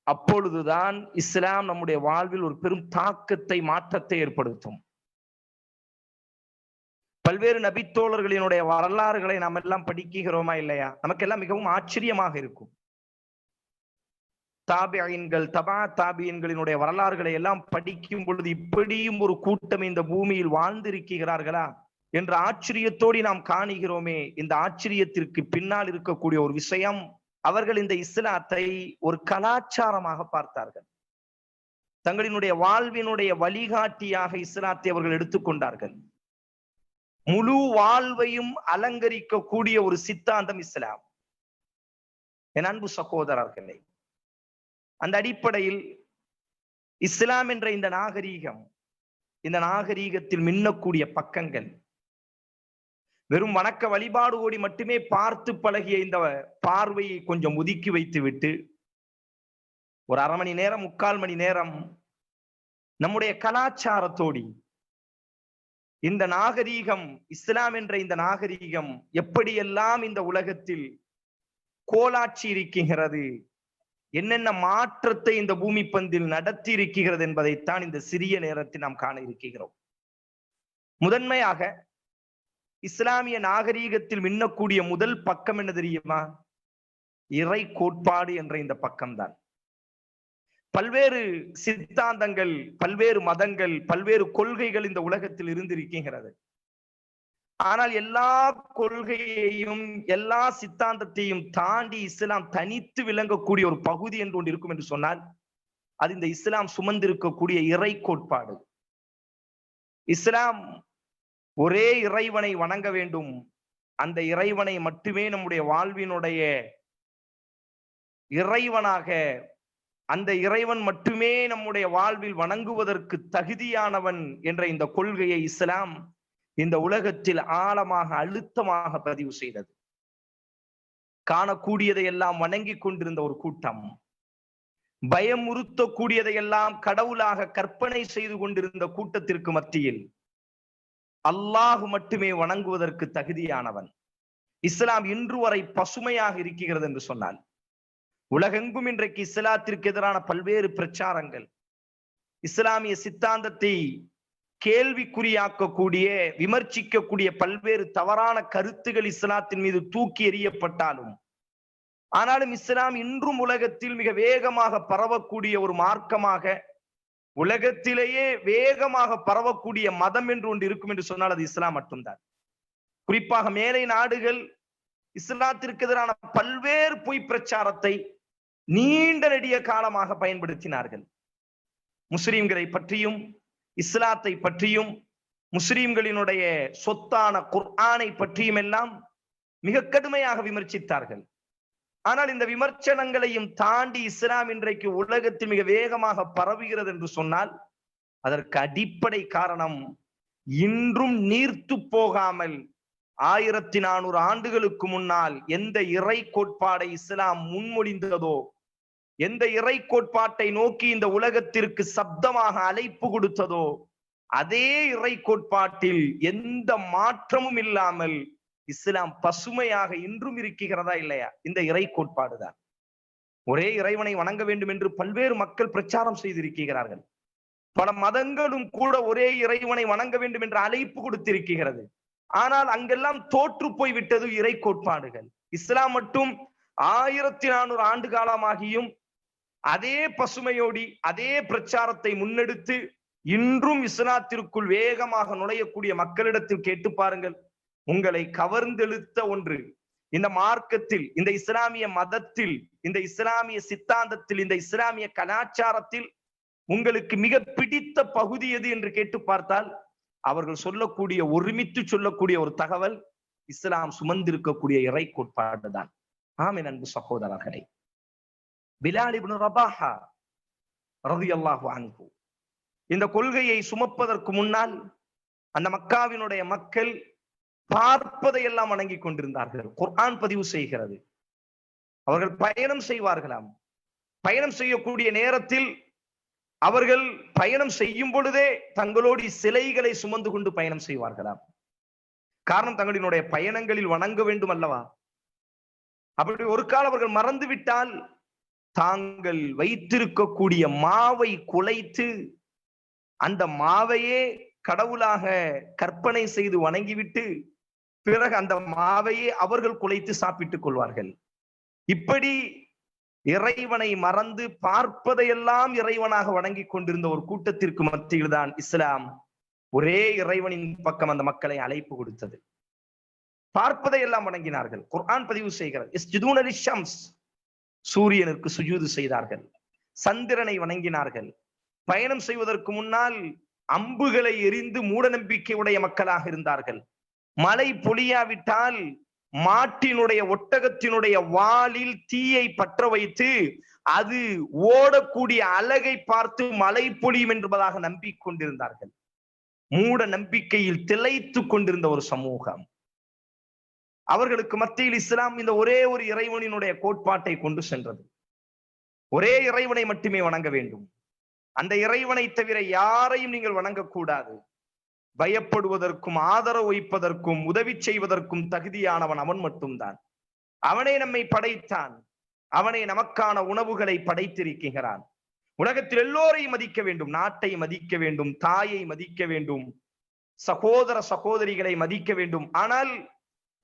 அப்பொழுதுதான் இஸ்லாம் நம்முடைய வாழ்வில் ஒரு பெரும் தாக்கத்தை, மாற்றத்தை ஏற்படுத்தும். பல்வேறு நபித்தோழர்களினுடைய வரலாறுகளை நாம் எல்லாம் படிக்கிறோமா இல்லையா? நமக்கெல்லாம் மிகவும் ஆச்சரியமாக இருக்கும். தாபியீன்கள், தபா தாபியீன்களினுடைய வரலாறுகளை எல்லாம் படிக்கும் பொழுது இப்படியும் ஒரு கூட்டம் இந்த பூமியில் வாழ்ந்திருக்கிறார்களா என்ற ஆச்சரியத்தோடு நாம் காணுகிறோமே. இந்த ஆச்சரியத்திற்கு பின்னால் இருக்கக்கூடிய ஒரு விஷயம், அவர்கள் இந்த இஸ்லாத்தை ஒரு கலாச்சாரமாக பார்த்தார்கள். தங்களினுடைய வாழ்வினுடைய வழிகாட்டியாக இஸ்லாத்தை அவர்கள் எடுத்துக்கொண்டார்கள். முழு வாழ்வையும் அலங்கரிக்கக்கூடிய ஒரு சித்தாந்தம் இஸ்லாம். என் அன்பு சகோதரர்களே, அந்த அடிப்படையில் இஸ்லாம் என்ற இந்த நாகரீகம், இந்த நாகரீகத்தில் மின்னக்கூடிய பக்கங்கள், வெறும் வணக்க வழிபாடு ஓடி மட்டுமே பார்த்து பழகிய இந்த பார்வையை கொஞ்சம் ஒதுக்கி வைத்து விட்டு ஒரு அரை மணி நேரம், 3/4 மணி நேரம் நம்முடைய கலாச்சாரத்தோடி இந்த நாகரீகம், இஸ்லாம் என்ற இந்த நாகரீகம் எப்படியெல்லாம் இந்த உலகத்தில் கோலாட்சி இருக்கிறது, என்னென்ன மாற்றத்தை இந்த பூமி பந்தில் நடத்தி இருக்கிறது என்பதைத்தான் இந்த சிறிய நேரத்தில் நாம் காண இருக்கிறோம். முதன்மையாக இஸ்லாமிய நாகரீகத்தில் மின்னக்கூடிய முதல் பக்கம் என்ன தெரியுமா? இறை கோட்பாடு என்ற இந்த பக்கம்தான். பல்வேறு சித்தாந்தங்கள், பல்வேறு மதங்கள், பல்வேறு கொள்கைகள் இந்த உலகத்தில் இருந்திருக்கிறது. ஆனால் எல்லா கொள்கையையும், எல்லா சித்தாந்தத்தையும் தாண்டி இஸ்லாம் தனித்து விளங்கக்கூடிய ஒரு பகுதி என்று ஒன்று இருக்கும் என்று சொன்னால் அது இந்த இஸ்லாம் சுமந்திருக்கக்கூடிய இறை கோட்பாடு. இஸ்லாம் ஒரே இறைவனை வணங்க வேண்டும், அந்த இறைவனை மட்டுமே நம்முடைய வாழ்வினுடைய இறைவனாக, அந்த இறைவன் மட்டுமே நம்முடைய வாழ்வில் வணங்குவதற்கு தகுதியானவன் என்ற இந்த கொள்கையை இஸ்லாம் இந்த உலகத்தில் ஆழமாக, அழுத்தமாக பதிவு செய்தது. காணக்கூடியதை எல்லாம் வணங்கி கொண்டிருந்த ஒரு கூட்டம், பயமுறுத்தக்கூடியதையெல்லாம் கடவுளாக கற்பனை செய்து கொண்டிருந்த கூட்டத்திற்கு மத்தியில் அல்லாஹ் மட்டுமே வணங்குவதற்கு தகுதியானவன். இஸ்லாம் இன்று வரை பசுமையாக இருக்கிறது என்று சொன்னால், உலகெங்கும் இன்றைக்கு இஸ்லாத்திற்கு எதிரான பல்வேறு பிரச்சாரங்கள், இஸ்லாமிய சித்தாந்தத்தை கேள்விக்குறியாக்கக்கூடிய, விமர்சிக்கக்கூடிய பல்வேறு தவறான கருத்துகள் இஸ்லாத்தின் மீது தூக்கி எறியப்பட்டாலும், ஆனாலும் இஸ்லாம் இன்றும் உலகத்தில் மிக வேகமாக பரவக்கூடிய ஒரு மார்க்கமாக, உலகத்திலேயே வேகமாக பரவக்கூடிய மதம் என்று ஒன்று இருக்கும் என்று சொன்னால் அது இஸ்லாம் மட்டும்தான். குறிப்பாக மேலை நாடுகள் இஸ்லாத்திற்கு எதிரான பல்வேறு பொய் பிரச்சாரத்தை நீண்ட நெடிய காலமாக பயன்படுத்தினார்கள். முஸ்லிம்களை பற்றியும், இஸ்லாத்தை பற்றியும், முஸ்லிம்களினுடைய சொத்தான குர்ஆனை பற்றியும் எல்லாம் மிக கடுமையாக விமர்சித்தார்கள். ஆனால் இந்த விமர்சனங்களையும் தாண்டி இஸ்லாம் இன்றைக்கு உலகத்தில் மிக வேகமாக பரவுகிறது என்று சொன்னால் அதற்கு அடிப்படை காரணம், இன்றும் நீர்த்து போகாமல் 1400 ஆண்டுகளுக்கு முன்னால் எந்த இறை கோட்பாடை இஸ்லாம் முன்மொழிந்ததோ, எந்த இறை கோட்பாட்டை நோக்கி இந்த உலகத்திற்கு சப்தமாக அழைப்பு கொடுத்ததோ, அதே இறை கோட்பாட்டில் எந்த மாற்றமும் இல்லாமல் இஸ்லாம் பசுமையாக இன்றும் இருக்கிறதா இல்லையா? இந்த இறை கோட்பாடுதான். ஒரே இறைவனை வணங்க வேண்டும் என்று பல்வேறு மக்கள் பிரச்சாரம் செய்திருக்கிறார்கள். பல மதங்களும் கூட ஒரே இறைவனை வணங்க வேண்டும் என்று அழைப்பு கொடுத்திருக்கிறது. ஆனால் அங்கெல்லாம் தோற்று போய்விட்டது இறை கோட்பாடுகள். இஸ்லாம் மட்டும் 1400 ஆண்டு காலமாகியும் அதே பசுமையோடி, அதே பிரச்சாரத்தை முன்னெடுத்து இன்றும் இஸ்லாத்திற்குள் வேகமாக நுழையக்கூடிய மக்களிடத்தில் கேட்டு பாருங்கள். உங்களை கவர்ந்தெழுத்த ஒன்று, இந்த மார்க்கத்தில், இந்த இஸ்லாமிய மதத்தில், இந்த இஸ்லாமிய சித்தாந்தத்தில், இந்த இஸ்லாமிய கலாச்சாரத்தில் உங்களுக்கு மிக பிடித்த பகுதி எது என்று கேட்டு பார்த்தால் அவர்கள் சொல்லக்கூடிய, ஒருமித்து சொல்லக்கூடிய ஒரு தகவல், இஸ்லாம் சுமந்திருக்கக்கூடிய இறை கோட்பாடு தான். ஆமென் அன்பு சகோதரர்களே, பிலால் இப்னு ரபாஹா ரலியல்லாஹு அன்ஹு இந்த கொள்கையை சுமப்பதற்கு முன்னால் அந்த மக்காவினுடைய மக்கள் பார்ப்பதையெல்லாம் வணங்கி கொண்டிருந்தார்கள். குர்ஆன் பதிவு செய்கிறது, அவர்கள் பயணம் செய்வார்களாம். பயணம் செய்யக்கூடிய நேரத்தில் அவர்கள் பயணம் செய்யும் பொழுதே தங்களோடு சிலைகளை சுமந்து கொண்டு பயணம் செய்வார்களாம். காரணம், தங்களினுடைய பயணங்களில் வணங்க வேண்டும் அல்லவா? அப்படி ஒரு காலம் அவர்கள் மறந்து விட்டால் தாங்கள் வைத்திருக்கக்கூடிய மாவை குலைத்து அந்த மாவையே கடவுளாக கற்பனை செய்து வணங்கிவிட்டு பிறகு அந்த மாவையே அவர்கள் குலைத்து சாப்பிட்டுக் கொள்வார்கள். இப்படி இறைவனை மறந்து பார்ப்பதையெல்லாம் இறைவனாக வணங்கி கொண்டிருந்த ஒரு கூட்டத்திற்கு மத்தியில் தான் இஸ்லாம் ஒரே இறைவனின் பக்கம் அந்த மக்களை அழைப்பு கொடுத்தது. பார்ப்பதை எல்லாம் வணங்கினார்கள். குர்ஆன் பதிவு செய்கிறது, இஸ்ஜுதூன லிஷம்ஸ், சூரியனுக்கு சுஜூது செய்தார்கள், சந்திரனை வணங்கினார்கள். பயணம் செய்வதற்கு முன்னால் அம்புகளை எரிந்து மூட நம்பிக்கை உடைய மக்களாக இருந்தார்கள். மழை பொழியாவிட்டால் மாட்டினுடைய ஒட்டகத்தினுடைய வாலில் தீயை பற்ற வைத்து அது ஓடக்கூடிய அழகை பார்த்து மழை பொழியும் என்பதாக நம்பிக்கொண்டிருந்தார்கள். மூட நம்பிக்கையில் திளைத்து கொண்டிருந்த ஒரு சமூகம். அவர்களுக்கு மத்தியில் இஸ்லாம் இந்த ஒரே ஒரு இறைவனினுடைய கோட்பாட்டை கொண்டு சென்றது. ஒரே இறைவனை மட்டுமே வணங்க வேண்டும். அந்த இறைவனை தவிர யாரையும் நீங்கள் வணங்கக்கூடாது. பயப்படுவதற்கும் ஆதரவு வைப்பதற்கும் உதவி செய்வதற்கும் தகுதியானவன் அவன் மட்டும்தான். அவனே நம்மை படைத்தான். அவனே நமக்கான உணவுகளை படைத்திருக்கிறான். உலகத்தில் எல்லோரையும் மதிக்க வேண்டும். நாட்டை மதிக்க வேண்டும், தாயை மதிக்க வேண்டும், சகோதர சகோதரிகளை மதிக்க வேண்டும். ஆனால்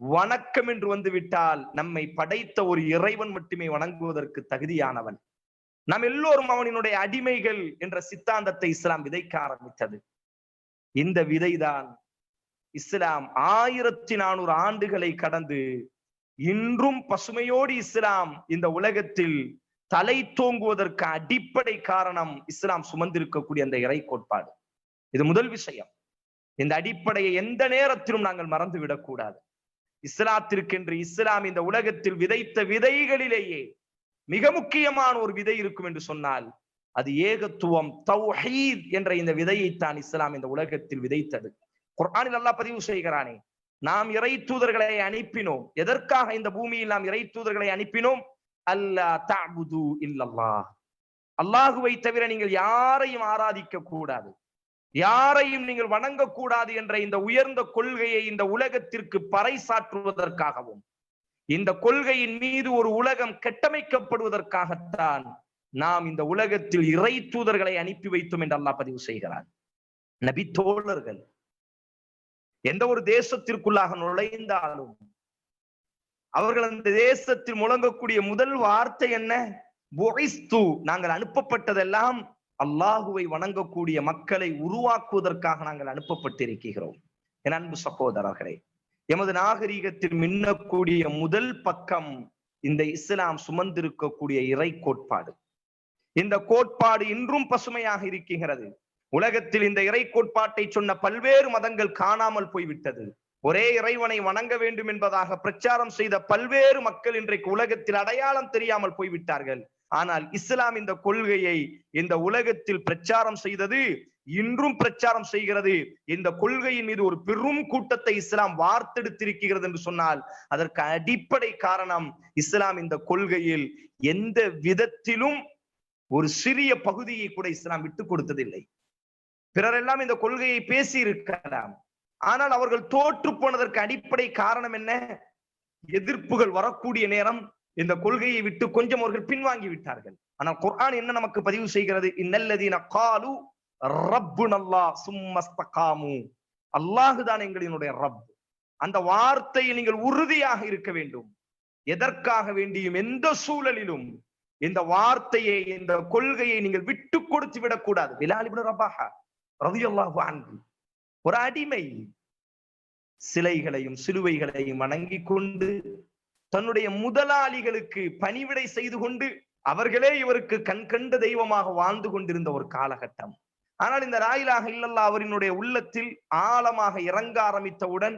வணக்கம் என்று வந்துவிட்டால் நம்மை படைத்த ஒரு இறைவன் மட்டுமே வணங்குவதற்கு தகுதியானவன். நாம் எல்லோரும் அவனினுடைய அடிமைகள் என்ற சித்தாந்தத்தை இஸ்லாம் விதைக்க ஆரம்பித்தது. இந்த விதைதான் இஸ்லாம் 1400 ஆண்டுகளை கடந்து இன்றும் பசுமையோடு இஸ்லாம் இந்த உலகத்தில் தலை தோங்குவதற்கு அடிப்படை காரணம் இஸ்லாம் சுமந்திருக்கக்கூடிய அந்த இறை கோட்பாடு. இது முதல் விஷயம். இந்த அடிப்படையை எந்த நேரத்திலும் நாங்கள் மறந்து விடக்கூடாது. இஸ்லாத்திற்கென்று இஸ்லாம் இந்த உலகத்தில் விதைத்த விதைகளிலேயே மிக முக்கியமான ஒரு விதை இருக்கும் என்று சொன்னால் அது ஏகத்துவம், தௌஹீத் என்ற இந்த விதையைத்தான் இஸ்லாம் இந்த உலகத்தில் விதைத்தது. குர்ஆனில் அல்லாஹ் பதிவு செய்கிறானே, நாம் இறை தூதர்களை அனுப்பினோம். எதற்காக இந்த பூமியில் நாம் இறை தூதர்களை அனுப்பினோம்? அல்லா தஅபுது இல்லல்லாஹ், அல்லாஹுவை தவிர நீங்கள் யாரையும் ஆராதிக்க கூடாது, யாரையும் நீங்கள் வணங்கக்கூடாது என்ற இந்த உயர்ந்த கொள்கையை இந்த உலகத்திற்கு பறைசாற்றுவதற்காகவும் இந்த கொள்கையின் மீது ஒரு உலகம் கட்டமைக்கப்படுவதற்காகத்தான் நாம் இந்த உலகத்தில் இறை தூதர்களை அனுப்பி வைத்தோம் என்று அல்லாஹ் பதிவு செய்கிறார். நபி தோழர்கள் எந்த ஒரு தேசத்திற்குள்ளாக நுழைந்தாலும் அவர்கள் அந்த தேசத்தில் முழங்கக்கூடிய முதல் வார்த்தை என்ன? புஇஸ்து, நாங்கள் அனுப்பப்பட்டதெல்லாம் அல்லாஹுவை வணங்கக்கூடிய மக்களை உருவாக்குவதற்காக நாங்கள் அனுப்பப்பட்டிருக்கிறோம். என் அன்பு சகோதரர்களே, எமது நாகரீகத்தில் மின்னக்கூடிய முதல் பக்கம் இந்த இஸ்லாம் சுமந்திருக்கக்கூடிய இறை கோட்பாடு. இந்த கோட்பாடு இன்றும் பசுமையாக இருக்கிறது. உலகத்தில் இந்த இறை கோட்பாட்டை சொன்ன பல்வேறு மதங்கள் காணாமல் போய்விட்டது. ஒரே இறைவனை வணங்க வேண்டும் என்பதாக பிரச்சாரம் செய்த பல்வேறு மக்கள் இன்றைக்கு உலகத்தில் அடையாளம் தெரியாமல் போய்விட்டார்கள். ஆனால் இஸ்லாம் இந்த கொள்கையை இந்த உலகத்தில் பிரச்சாரம் செய்தது, இன்றும் பிரச்சாரம் செய்கிறது. இந்த கொள்கையின் மீது ஒரு பெரும் கூட்டத்தை இஸ்லாம் வார்த்தெடுத்திருக்கிறது என்று சொன்னால் அதற்கு அடிப்படை காரணம் இஸ்லாம் இந்த கொள்கையில் எந்த விதத்திலும் ஒரு சிறிய பகுதியை கூட இஸ்லாம் விட்டுக் கொடுத்ததில்லை. பிறரெல்லாம் இந்த கொள்கையை பேசி இருக்கலாம், ஆனால் அவர்கள் தோற்று போனதற்கு அடிப்படை காரணம் என்ன? எதிர்ப்புகள் வரக்கூடிய நேரம் இந்த கொள்கையை விட்டு கொஞ்சம் அவர்கள் பின்வாங்கி விட்டார்கள். ஆனால் குர்ஆன் என்ன நமக்கு பதிவு செய்கிறது? இன்னல்லதீன காலு ரப்புனல்லாஹ் சும்மஸ்தகாமு, அல்லாஹுதான் எங்களினுடைய ரப். அந்த வார்த்தையில் நீங்கள் உறுதியாக இருக்க வேண்டும். எதற்காக வேண்டியும் எந்த சூழலிலும் இந்த வார்த்தையை, இந்த கொள்கையை நீங்கள் விட்டு கொடுத்து விடக்கூடாது. பிலால் இப்னு ரபாஹா ரலியல்லாஹு அன்ஹு ஒரு அடிமை, சிலைகளையும் சிலுவைகளையும் வணங்கி கொண்டு தன்னுடைய முதலாளிகளுக்கு பணிவிடை செய்து கொண்டு அவர்களே இவருக்கு கண் கண்ட தெய்வமாக வாழ்ந்து கொண்டிருந்த ஒரு காலகட்டம். ஆனால் இந்த லா இலாஹ இல்லல்லாஹ் அவரினுடைய உள்ளத்தில் ஆழமாக இறங்க ஆரம்பித்தவுடன்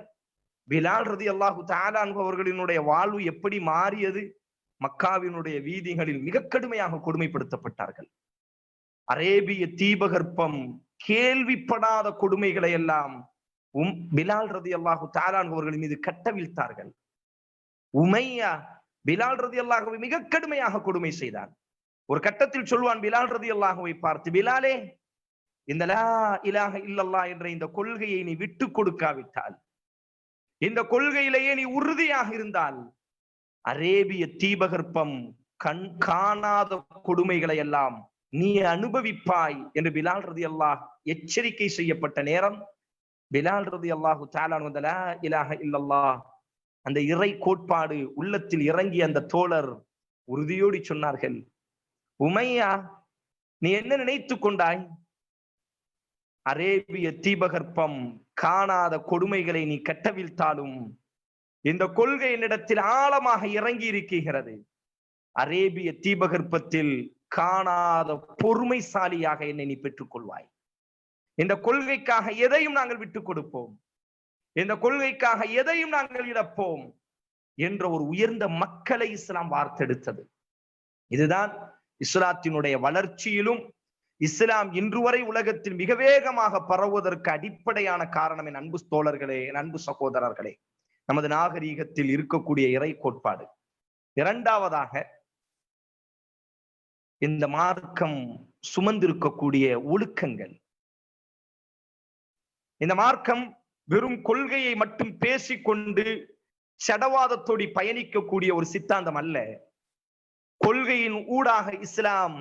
பிலால் ரலியல்லாஹு தஆலா அன்ஹு அவர்களினுடைய வாழ்வு எப்படி மாறியது? மக்காவினுடைய வீதிகளில் மிக கடுமையாக கொடுமைப்படுத்தப்பட்டார்கள். அரேபிய தீபகற்பம் கேள்விப்படாத கொடுமைகளை எல்லாம் பிலால் ரலியல்லாஹு தஆலா அன்ஹு அவர்கள் மீது கட்டவிழ்த்தார்கள். உமையா பிலால் ரலியல்லாஹுவை மிக கடுமையாக கொடுமை செய்தான். ஒரு கட்டத்தில் சொல்வான் பிலால் ரலியல்லாஹுவை பார்த்து, பிலாலே, இந்த லா இலாஹ இல்லல்லாஹ் என்ற இந்த கொள்கையை நீ விட்டு கொடுக்காவிட்டால், இந்த கொள்கையிலேயே நீ உறுதியாக இருந்தால் அரேபிய தீபகற்பம் கண் காணாத கொடுமைகளை எல்லாம் நீ அனுபவிப்பாய் என்று பிலால் ரலியல்லாஹு எச்சரிக்கை செய்யப்பட்ட நேரம் பிலால் ரலியல்லாஹு தஆலா லா இலாஹ இல்லல்லாஹ் அந்த இறை கோட்பாடு உள்ளத்தில் இறங்கி அந்த தோழர் உறுதியோடு சொன்னார்கள், உமையா நீ என்ன நினைத்து கொண்டாய்? அரேபிய தீபகற்பம் காணாத கொடுமைகளை நீ கட்டவிழ்த்தாலும் இந்த கொள்கை என்னிடத்தில் ஆழமாக இறங்கி இருக்கிறது. அரேபிய தீபகற்பத்தில் காணாத பொறுமைசாலியாக என்னை நீ பெற்றுக் கொள்வாய். இந்த கொள்கைக்காக எதையும் நாங்கள் விட்டுக் கொடுப்போம், இந்த கொள்கைக்காக எதையும் நாங்கள் இழப்போம் என்ற ஒரு உயர்ந்த மக்களை இஸ்லாம் வார்த்தெடுத்தது. இதுதான் இஸ்லாத்தினுடைய வளர்ச்சியிலும் இஸ்லாம் இன்று வரை உலகத்தில் மிக வேகமாக பரவுவதற்கு அடிப்படையான காரணம். என் அன்பு தோழர்களே, என் அன்பு சகோதரர்களே, நமது நாகரீகத்தில் இருக்கக்கூடிய இறை கோட்பாடு. இரண்டாவதாக, இந்த மார்க்கம் சுமந்திருக்கக்கூடிய ஒழுக்கங்கள். இந்த மார்க்கம் வெறும் கொள்கையை மட்டும் பேசிக்கொண்டு சடவாதத்தோடு பயணிக்கக்கூடிய ஒரு சித்தாந்தம் அல்ல. கொள்கையின் ஊடாக இஸ்லாம்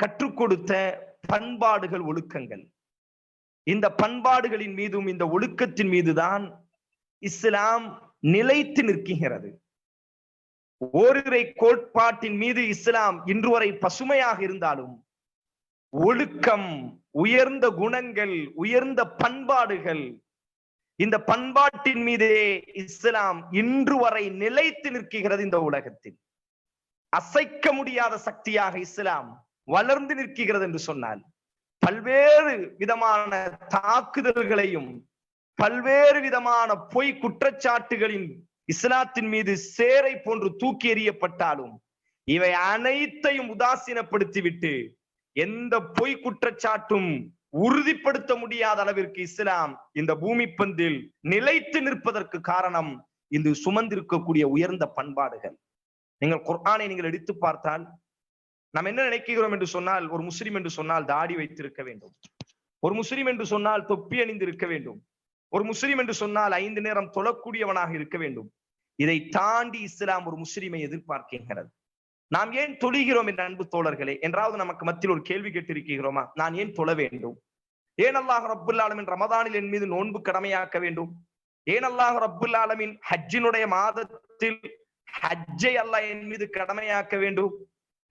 கற்றுக் கொடுத்த பண்பாடுகள், ஒழுக்கங்கள். இந்த பண்பாடுகளின் மீதும் இந்த ஒழுக்கத்தின் மீதுதான் இஸ்லாம் நிலைத்து நிற்கிறது. ஓரிரை கோட்பாட்டின் மீது இஸ்லாம் இன்று வரை பசுமையாக இருந்தாலும் ஒழுக்கம், உயர்ந்த குணங்கள், உயர்ந்த பண்பாடுகள், இந்த பண்பாட்டின் மீதே இஸ்லாம் இன்று வரை நிலைத்து நிற்கிறது. இந்த உலகத்தில் அசைக்க முடியாத சக்தியாக இஸ்லாம் வளர்ந்து நிற்கிறது என்று சொன்னால், பல்வேறு விதமான தாக்குதல்களையும் பல்வேறு விதமான பொய் குற்றச்சாட்டுகளின் இஸ்லாத்தின் மீது சேரை போன்று தூக்கி எறியப்பட்டாலும் இவை அனைத்தையும் உதாசீனப்படுத்திவிட்டு எந்த பொய் குற்றச்சாட்டும் உறுதிப்படுத்த முடியாத அளவிற்கு இஸ்லாம் இந்த பூமி பந்தில் நிலைத்து நிற்பதற்கு காரணம் இந்த சுமந்திருக்கக்கூடிய உயர்ந்த பண்பாடுகள். நீங்கள் குர்ஆனை நீங்கள் எடுத்து பார்த்தால் நாம் என்ன நினைக்கிறோம் என்று சொன்னால், ஒரு முஸ்லிம் என்று சொன்னால் தாடி வைத்திருக்க வேண்டும், ஒரு முஸ்லிம் என்று சொன்னால் தொப்பி அணிந்து இருக்க வேண்டும், ஒரு முஸ்லிம் என்று சொன்னால் 5 நேரம் தொழக்கூடியவனாக இருக்க வேண்டும். இதை தாண்டி இஸ்லாம் ஒரு முஸ்லிமை எதிர்பார்க்கிறது. நாம் ஏன் தொழுகிறோம் என்ற அன்பு தோழர்களே? என்றாவது நமக்கு மத்தியில் ஒரு கேள்வி கேட்டிருக்கிறோமா? நான் ஏன் தொழ வேண்டும்? ஏன் அல்லாஹ் ரப்புல் ஆலமீன் ரமதானில் என் மீது நோன்பு கடமையாக்க வேண்டும்? ஏன் அல்லாஹ் ரப்புல் ஆலமீன் ஹஜ்ஜினுடைய மாதத்தில் ஹஜ்ஜை அல்லாஹ் என் மீது கடமையாக்க வேண்டும்?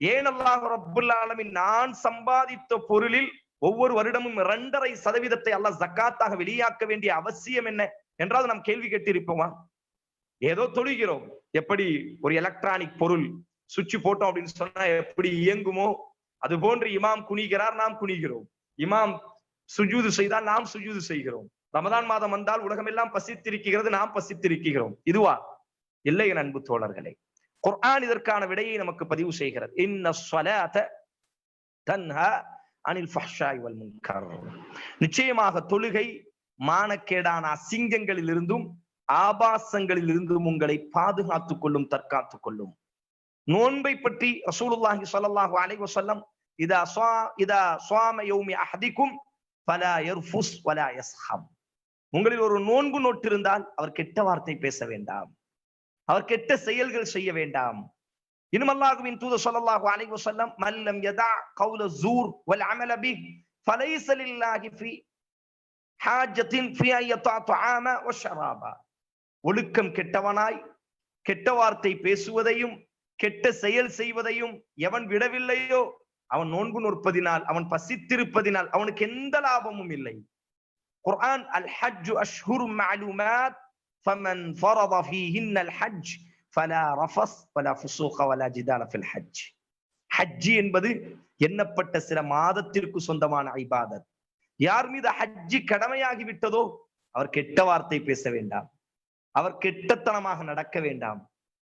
ஏன் அல்லாஹ் ரப்புல் ஆலமீன் நான் சம்பாதித்த பொருளில் ஒவ்வொரு வருடமும் 2.5% அல்லாஹ் ஜக்காத்தாக வெளியாக்க வேண்டிய அவசியம் என்ன என்றால் நாம் கேள்வி கேட்டிருப்போமா? ஏதோ தொழுகிறோம். எப்படி ஒரு எலக்ட்ரானிக் பொருள் சுவிட்ச் போட்டோம் அப்படின்னு சொன்னா எப்படி இயங்குமோ அது போன்று இமாம் குனிகிறார், நாம் குனிகிறோம். இமாம் சுஜூது செய்தால் நாம் சுஜூது செய்கிறோம். ரமதான் மாதம் வந்தால் உலகம் எல்லாம் பசித்திருக்கிறது, நாம் பசித்திருக்கிறோம். இதுவா? இல்லை என் அன்பு தோழர்களே. குர்ஆன் இதற்கான விடையை நமக்கு பதிவு செய்கிறது. இன்ன ஸலாத தன்ஹா அனில் ஃபஹ்ஷாய் வல் முன்கர். நிச்சயமாக தொழுகை மானக்கேடான அசிங்கங்களில் இருந்தும் ஆபாசங்களில் இருந்தும் உங்களை பாதுகாத்துக் கொள்ளும், தற்காத்துக் கொள்ளும். நோன்பை பற்றி ரசூலுல்லாஹி ஸல்லல்லாஹு அலைஹி வஸல்லம் இதா ஸாம யௌமி அஹதிக்கும் ஃபலா யர்ஃபுஸ் வலா யஸ்ஹப். உங்களில் ஒரு நோன்பு நோட்டிருந்தால் அவர் கெட்ட வார்த்தை பேச வேண்டாம், அவர் கெட்ட செயல்கள் செய்ய வேண்டாம். இன்னும் அல்லாஹ்வின் தூதர் ஸல்லல்லாஹு அலைஹி வஸல்லம் மல்லம் யதா கௌல ஸூர் வல் அமல பிஹி ஃபலைஸ லில்லாஹி ஃபீ ஹாஜத்தின் ஃபீ அய்யதா துஆம வ ஷராபா. ஒழுக்கம் கெட்டவனாய் கெட்ட வார்த்தை பேசுவதையும் கெட்ட செயல் செய்வதையும் எவன் விடவில்லையோ அவன் நோன்பு நோற்பதினால், அவன் பசித்திருப்பதினால் அவனுக்கு எந்த லாபமும் இல்லை. குர்ஆன் அல் ஹஜ் அஷ்ஹுரும் மஅலூமாத் ஃபமன் ஃபரத ஃபீஹின்னல் ஹஜ் ஃபலா ரஃபஸ் வலா ஃபுசூக வலா ஜிதால ஃபில் ஹஜ். ஹஜ் என்பது எண்ணப்பட்ட சில மாதத்திற்கு சொந்தமான இபாதத். யார் மீது ஹஜ் கடமையாகி விட்டதோ அவர் கெட்ட வார்த்தை பேச வேண்டாம், அவர் கெட்டத்தனமாக நடக்க வேண்டாம்,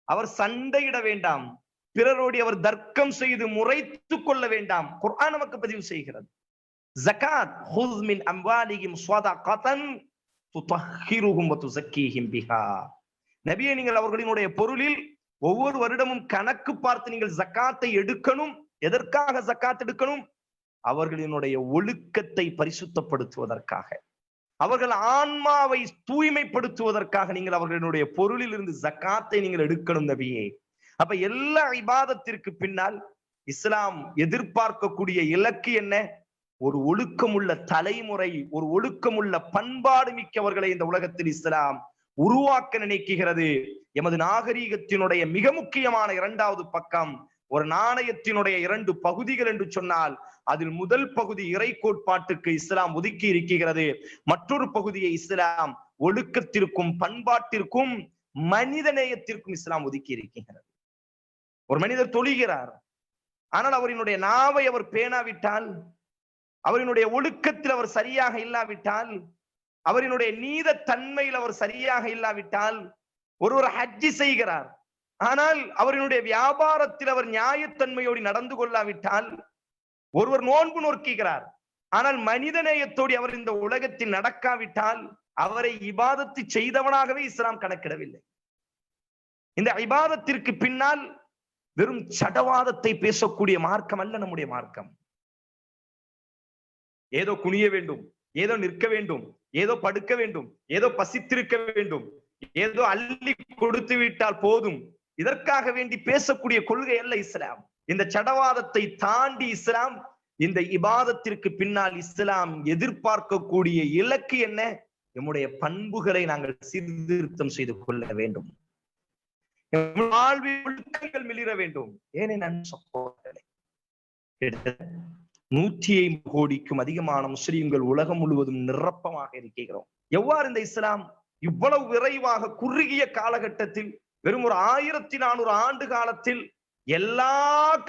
அவர் சண்டையிட வேண்டாம், பிறரோடு அவர் தர்க்கம் செய்து முறைத்து கொள்ள வேண்டாம். குர்ஆன் நமக்கு பதிவு செய்கிறது. ஜகாத் ஹுஸ் மின் அம்வாலிஹிம் ஸதகதன் துதஹிருஹும் வ துஸக்கீஹிம் பிஹா. நபியே, நீங்கள் அவர்களினுடைய பொருளில் ஒவ்வொரு வருடமும் கணக்கு பார்த்து நீங்கள் ஜகாத்தை எடுக்கணும். எதற்காக ஜகாத் எடுக்கணும்? அவர்களினுடைய ஒழுக்கத்தை பரிசுத்தப்படுத்துவதற்காக, அவர்கள் ஆன்மாவை தூய்மைப்படுத்துவதற்காக நீங்கள் அவர்களுடைய பொருளில் இருந்து ஜகாத்தை நீங்கள் எடுக்கணும் நபியே. அப்ப எல்லா இபாதத்திற்கு பின்னால் இஸ்லாம் எதிர்பார்க்கக்கூடிய இலக்கு என்ன? ஒரு ஒழுக்கமுள்ள தலைமுறை, ஒரு ஒழுக்கமுள்ள பண்பாடு மிக்கவர்களை இந்த உலகத்தில் இஸ்லாம் உருவாக்க நினைக்கிறது. எமது நாகரீகத்தினுடைய மிக முக்கியமான இரண்டாவது பக்கம், ஒரு நாணயத்தினுடைய இரண்டு பகுதிகள் என்று சொன்னால் அதில் முதல் பகுதி இறை கோட்பாட்டுக்கு இஸ்லாம் ஒதுக்கி இருக்கிறது. மற்றொரு பகுதியை இஸ்லாம் ஒழுக்கத்திற்கும் பண்பாட்டிற்கும் மனித நேயத்திற்கும் இஸ்லாம் ஒதுக்கி இருக்கிறது. ஒரு மனிதர் தொழுகிறார், ஆனால் அவரினுடைய நாவை அவர் பேணாவிட்டால், அவரினுடைய ஒழுக்கத்தில் அவர் சரியாக இல்லாவிட்டால், அவரினுடைய நீத தன்மையில் அவர் சரியாக இல்லாவிட்டால், ஒருவர் ஹஜ்ஜி செய்கிறார், ஆனால் அவரினுடைய வியாபாரத்தில் அவர் நியாயத்தன்மையோடு நடந்து கொள்ளாவிட்டால், ஒருவர் நோன்பு நோக்குகிறார், ஆனால் மனித நேயத்தோடு அவர் இந்த உலகத்தில் நடக்காவிட்டால் அவரை இபாதத்து செய்தவனாகவே இஸ்லாம் கணக்கிடவில்லை. இந்த இபாதத்திற்கு பின்னால் வெறும் சடவாதத்தை பேசக்கூடிய மார்க்கம் அல்ல நம்முடைய மார்க்கம். ஏதோ குனிய வேண்டும், ஏதோ நிற்க வேண்டும், ஏதோ படுக்க வேண்டும், ஏதோ பசித்திருக்க வேண்டும், ஏதோ அள்ளி கொடுத்து விட்டால் போதும், இதற்காக வேண்டி பேசக்கூடிய கொள்கை அல்ல இஸ்லாம். இந்த சடவாதத்தை தாண்டி இஸ்லாம், இந்த இபாதத்திற்கு பின்னால் இஸ்லாம் எதிர்பார்க்கக்கூடிய இலக்கு என்ன? நம்முடைய பண்புகளை நாங்கள் சீர்திருத்தம் செய்து கொள்ள வேண்டும், வாழ்வில் ஒழுக்கங்கள் மிளிர வேண்டும். ஏனென்றால் 150 கோடிக்கும் அதிகமான முஸ்லிம்கள் உலகம் முழுவதும் நிரப்பமாக இருக்கிறோம். எவ்வாறு இந்த இஸ்லாம் இவ்வளவு விரைவாக குறுகிய காலகட்டத்தில், வெறும் ஒரு 1400 ஆண்டு காலத்தில் எல்லா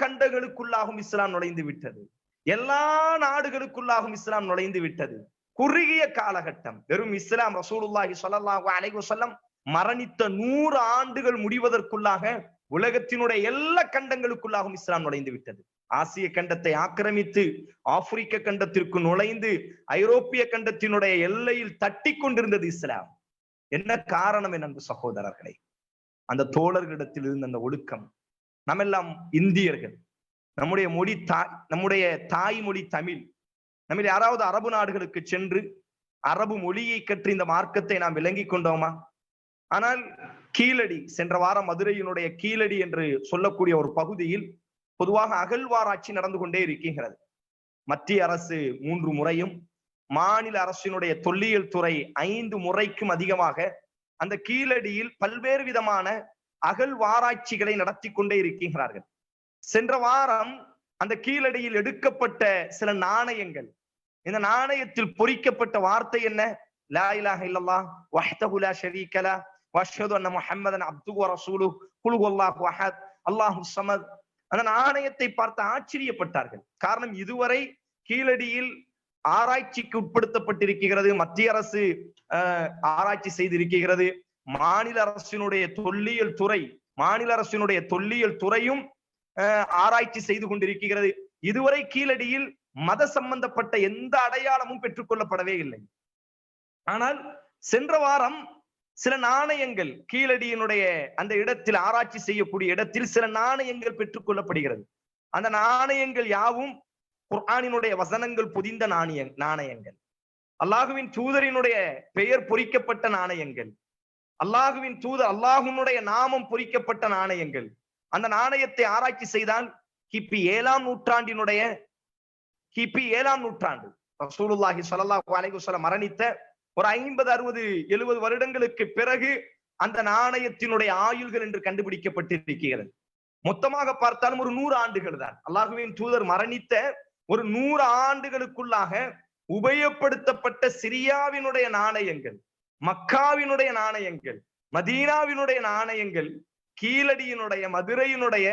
கண்டங்களுக்குள்ளாகவும் இஸ்லாம் நுழைந்து விட்டது, எல்லா நாடுகளுக்குள்ளாகவும் இஸ்லாம் நுழைந்து விட்டது. குறுகிய காலகட்டம். வெறும் இஸ்லாம் ரசூலுல்லாஹி ஸல்லல்லாஹு அலைஹி வஸல்லம் மரணித்த 100 ஆண்டுகள் முடிவதற்குள்ளாக உலகத்தினுடைய எல்லா கண்டங்களுக்குள்ளாகவும் இஸ்லாம் நுழைந்து விட்டது. ஆசிய கண்டத்தை ஆக்கிரமித்து ஆப்பிரிக்க கண்டத்திற்கு நுழைந்து ஐரோப்பிய கண்டத்தினுடைய எல்லையில் தட்டி கொண்டிருந்தது இஸ்லாம். என்ன காரணம்? என் அன்பு சகோதரர்களே, அந்த தோழர்களிடத்தில் இருந்த அந்த ஒழுக்கம். நம்மெல்லாம் இந்தியர்கள், நம்முடைய தாய்மொழி தமிழ். நம்ம யாராவது அரபு நாடுகளுக்கு சென்று அரபு மொழியை கற்று இந்த மார்க்கத்தை நாம் விளங்கி கொண்டோமா? ஆனால் கீழடி, சென்ற வாரம் மதுரையினுடைய கீழடி என்று சொல்லக்கூடிய ஒரு பகுதியில் பொதுவாக அகழ்வாராய்ச்சி நடந்து கொண்டே இருக்கிறது. மத்திய அரசு 3 முறையும், மாநில அரசினுடைய தொல்லியல் துறை 5 முறைக்கும் அதிகமாக அந்த கீழடியில் பல்வேறு விதமான அகழ்வாராய்ச்சிகளை நடத்தி கொண்டே இருக்கிறார்கள். சென்ற வாரம் அந்த கீழடியில் எடுக்கப்பட்ட சில நாணயங்கள், இந்த நாணயத்தில் பொறிக்கப்பட்ட வார்த்தை என்ன? லா இலாஹ இல்லல்லாஹ் வஹ்தஹு லா ஷரீக லஹ் வஅஷ்ஹது அன்ன முஹம்மதன் அப்துஹு வ ரசூலுஹு குல் ஹுவல்லாஹு அஹத் அல்லாஹுஸ் ஸமத். அந்த நாணயத்தை பார்த்து ஆச்சரியப்பட்டார்கள். காரணம், இதுவரை கீழடியில் ஆராய்ச்சிக்கு உட்படுத்தப்பட்டிருக்கிறது, மத்திய அரசு ஆராய்ச்சி செய்திருக்கிறது, மாநில அரசினுடைய தொல்லியல் துறையும் ஆராய்ச்சி செய்து கொண்டிருக்கிறது. இதுவரை கீழடியில் மத சம்பந்தப்பட்ட எந்த அடையாளமும் பெற்றுக் கொள்ளப்படவே இல்லை. ஆனால் சென்ற வாரம் சில நாணயங்கள், கீழடியினுடைய அந்த இடத்தில் ஆராய்ச்சி செய்யக்கூடிய இடத்தில் சில நாணயங்கள் பெற்றுக் கொள்ளப்படுகிறது. அந்த நாணயங்கள் யாவும் குர்ஆனினுடைய வசனங்கள் பொதிந்த நாணயங்கள், அல்லாஹுவின் தூதரினுடைய பெயர் பொறிக்கப்பட்ட நாணயங்கள், அல்லாஹுவினுடைய நாமம் பொறிக்கப்பட்ட நாணயங்கள். அந்த நாணயத்தை ஆராய்ச்சி செய்தால் கிபி 7ஆம் நூற்றாண்டு ரசூலுல்லாஹி ஸல்லல்லாஹு அலைஹி வஸல்லம் மரணித்த ஒரு 50, 60, 70 வருடங்களுக்கு பிறகு அந்த நாணயத்தினுடைய ஆயுள்கள் என்று கண்டுபிடிக்கப்பட்டிருக்கிறது. மொத்தமாக பார்த்தாலும் ஒரு 100 ஆண்டுகள் தான். அல்லாஹுவின் தூதர் மரணித்த ஒரு 100 ஆண்டுகளுக்குள்ளாக உபயோகப்படுத்தப்பட்ட சிரியாவினுடைய நாணயங்கள், மக்காவினுடைய நாணயங்கள், மதீனாவினுடைய நாணயங்கள் கீழடியினுடைய, மதுரையினுடைய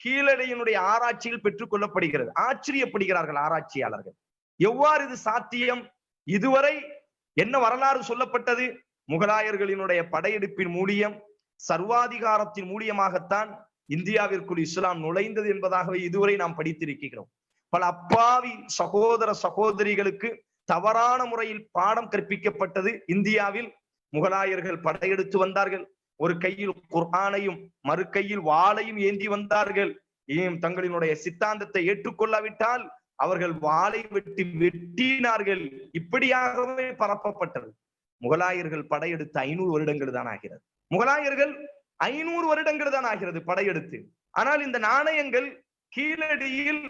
கீழடியினுடைய ஆராய்ச்சியில் பெற்றுக் கொள்ளப்படுகிறது. ஆச்சரியப்படுகிறார்கள் ஆராய்ச்சியாளர்கள், எவ்வாறு இது சாத்தியம்? இதுவரை என்ன வரலாறு சொல்லப்பட்டது? முகலாயர்களினுடைய படையெடுப்பின் மூலியம், சர்வாதிகாரத்தின் மூலியமாகத்தான் இந்தியாவிற்குள் இஸ்லாம் நுழைந்தது என்பதாகவே இதுவரை நாம் படித்திருக்கிறோம். பல அப்பாவி சகோதர சகோதரிகளுக்கு தவறான முறையில் பாடம் கற்பிக்கப்பட்டது. இந்தியாவில் முகலாயர்கள் படையெடுத்து வந்தார்கள், ஒரு கையில் குர்ஆனையும் மறு கையில் வாளையும் ஏந்தி வந்தார்கள். தங்களினுடைய சித்தாந்தத்தை ஏற்றுக்கொள்ளாவிட்டால் அவர்கள் வாளை வெட்டினார்கள். இப்படியாகவே பரப்பப்பட்டது. முகலாயர்கள் படையெடுத்த 500 வருடங்கள் தான் ஆகிறது. முகலாயர்கள் 500 வருடங்கள் தான் ஆகிறது படையெடுத்து. ஆனால் இந்த நாணயங்கள் கீழடியில்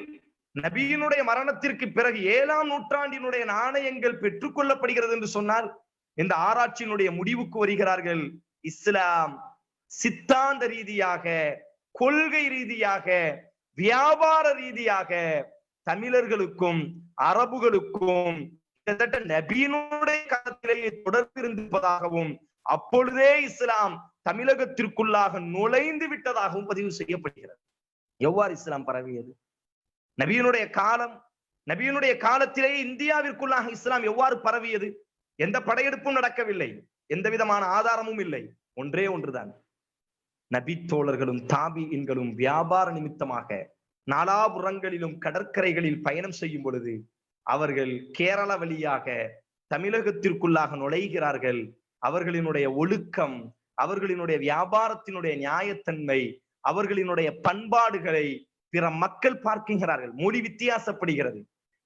நபியினுடைய மரணத்திற்கு பிறகு 7ஆம் நூற்றாண்டினுடைய நாணயங்கள் பெற்றுக் கொள்ளப்படுகிறது என்று சொன்னால் இந்த ஆராய்ச்சியினுடைய முடிவுக்கு வருகிறார்கள். இஸ்லாம் சித்தாந்த ரீதியாக, கொள்கை ரீதியாக, வியாபார ரீதியாக தமிழர்களுக்கும் அரபுகளுக்கும் கிட்டத்தட்ட நபியினுடைய காலத்திலேயே தொடர்பு இருந்திருப்பதாகவும் அப்பொழுதே இஸ்லாம் தமிழகத்திற்குள்ளாக நுழைந்து விட்டதாகவும் பதிவு செய்யப்படுகிறது. எவ்வாறு இஸ்லாம் பரவியது? நபியினுடைய காலம், நபியினுடைய காலத்திலேயே இந்தியாவிற்குள்ளாக இஸ்லாம் எவ்வாறு பரவியது? எந்த படையெடுப்பும் நடக்கவில்லை, எந்த விதமான ஆதாரமும் இல்லை. ஒன்றே ஒன்றுதான், நபி தோழர்களும் தாபியின்களும் வியாபார நிமித்தமாக நாலாபுறங்களிலும் கடற்கரைகளில் பயணம் செய்யும் பொழுது அவர்கள் கேரள வழியாக தமிழகத்திற்குள்ளாக நுழைகிறார்கள். அவர்களினுடைய ஒழுக்கம், அவர்களினுடைய வியாபாரத்தினுடைய நியாயத்தன்மை, அவர்களினுடைய பண்பாடுகளை பிற மக்கள் பார்க்கிறார்கள். மொழி வித்தியாசப்படுகிறது,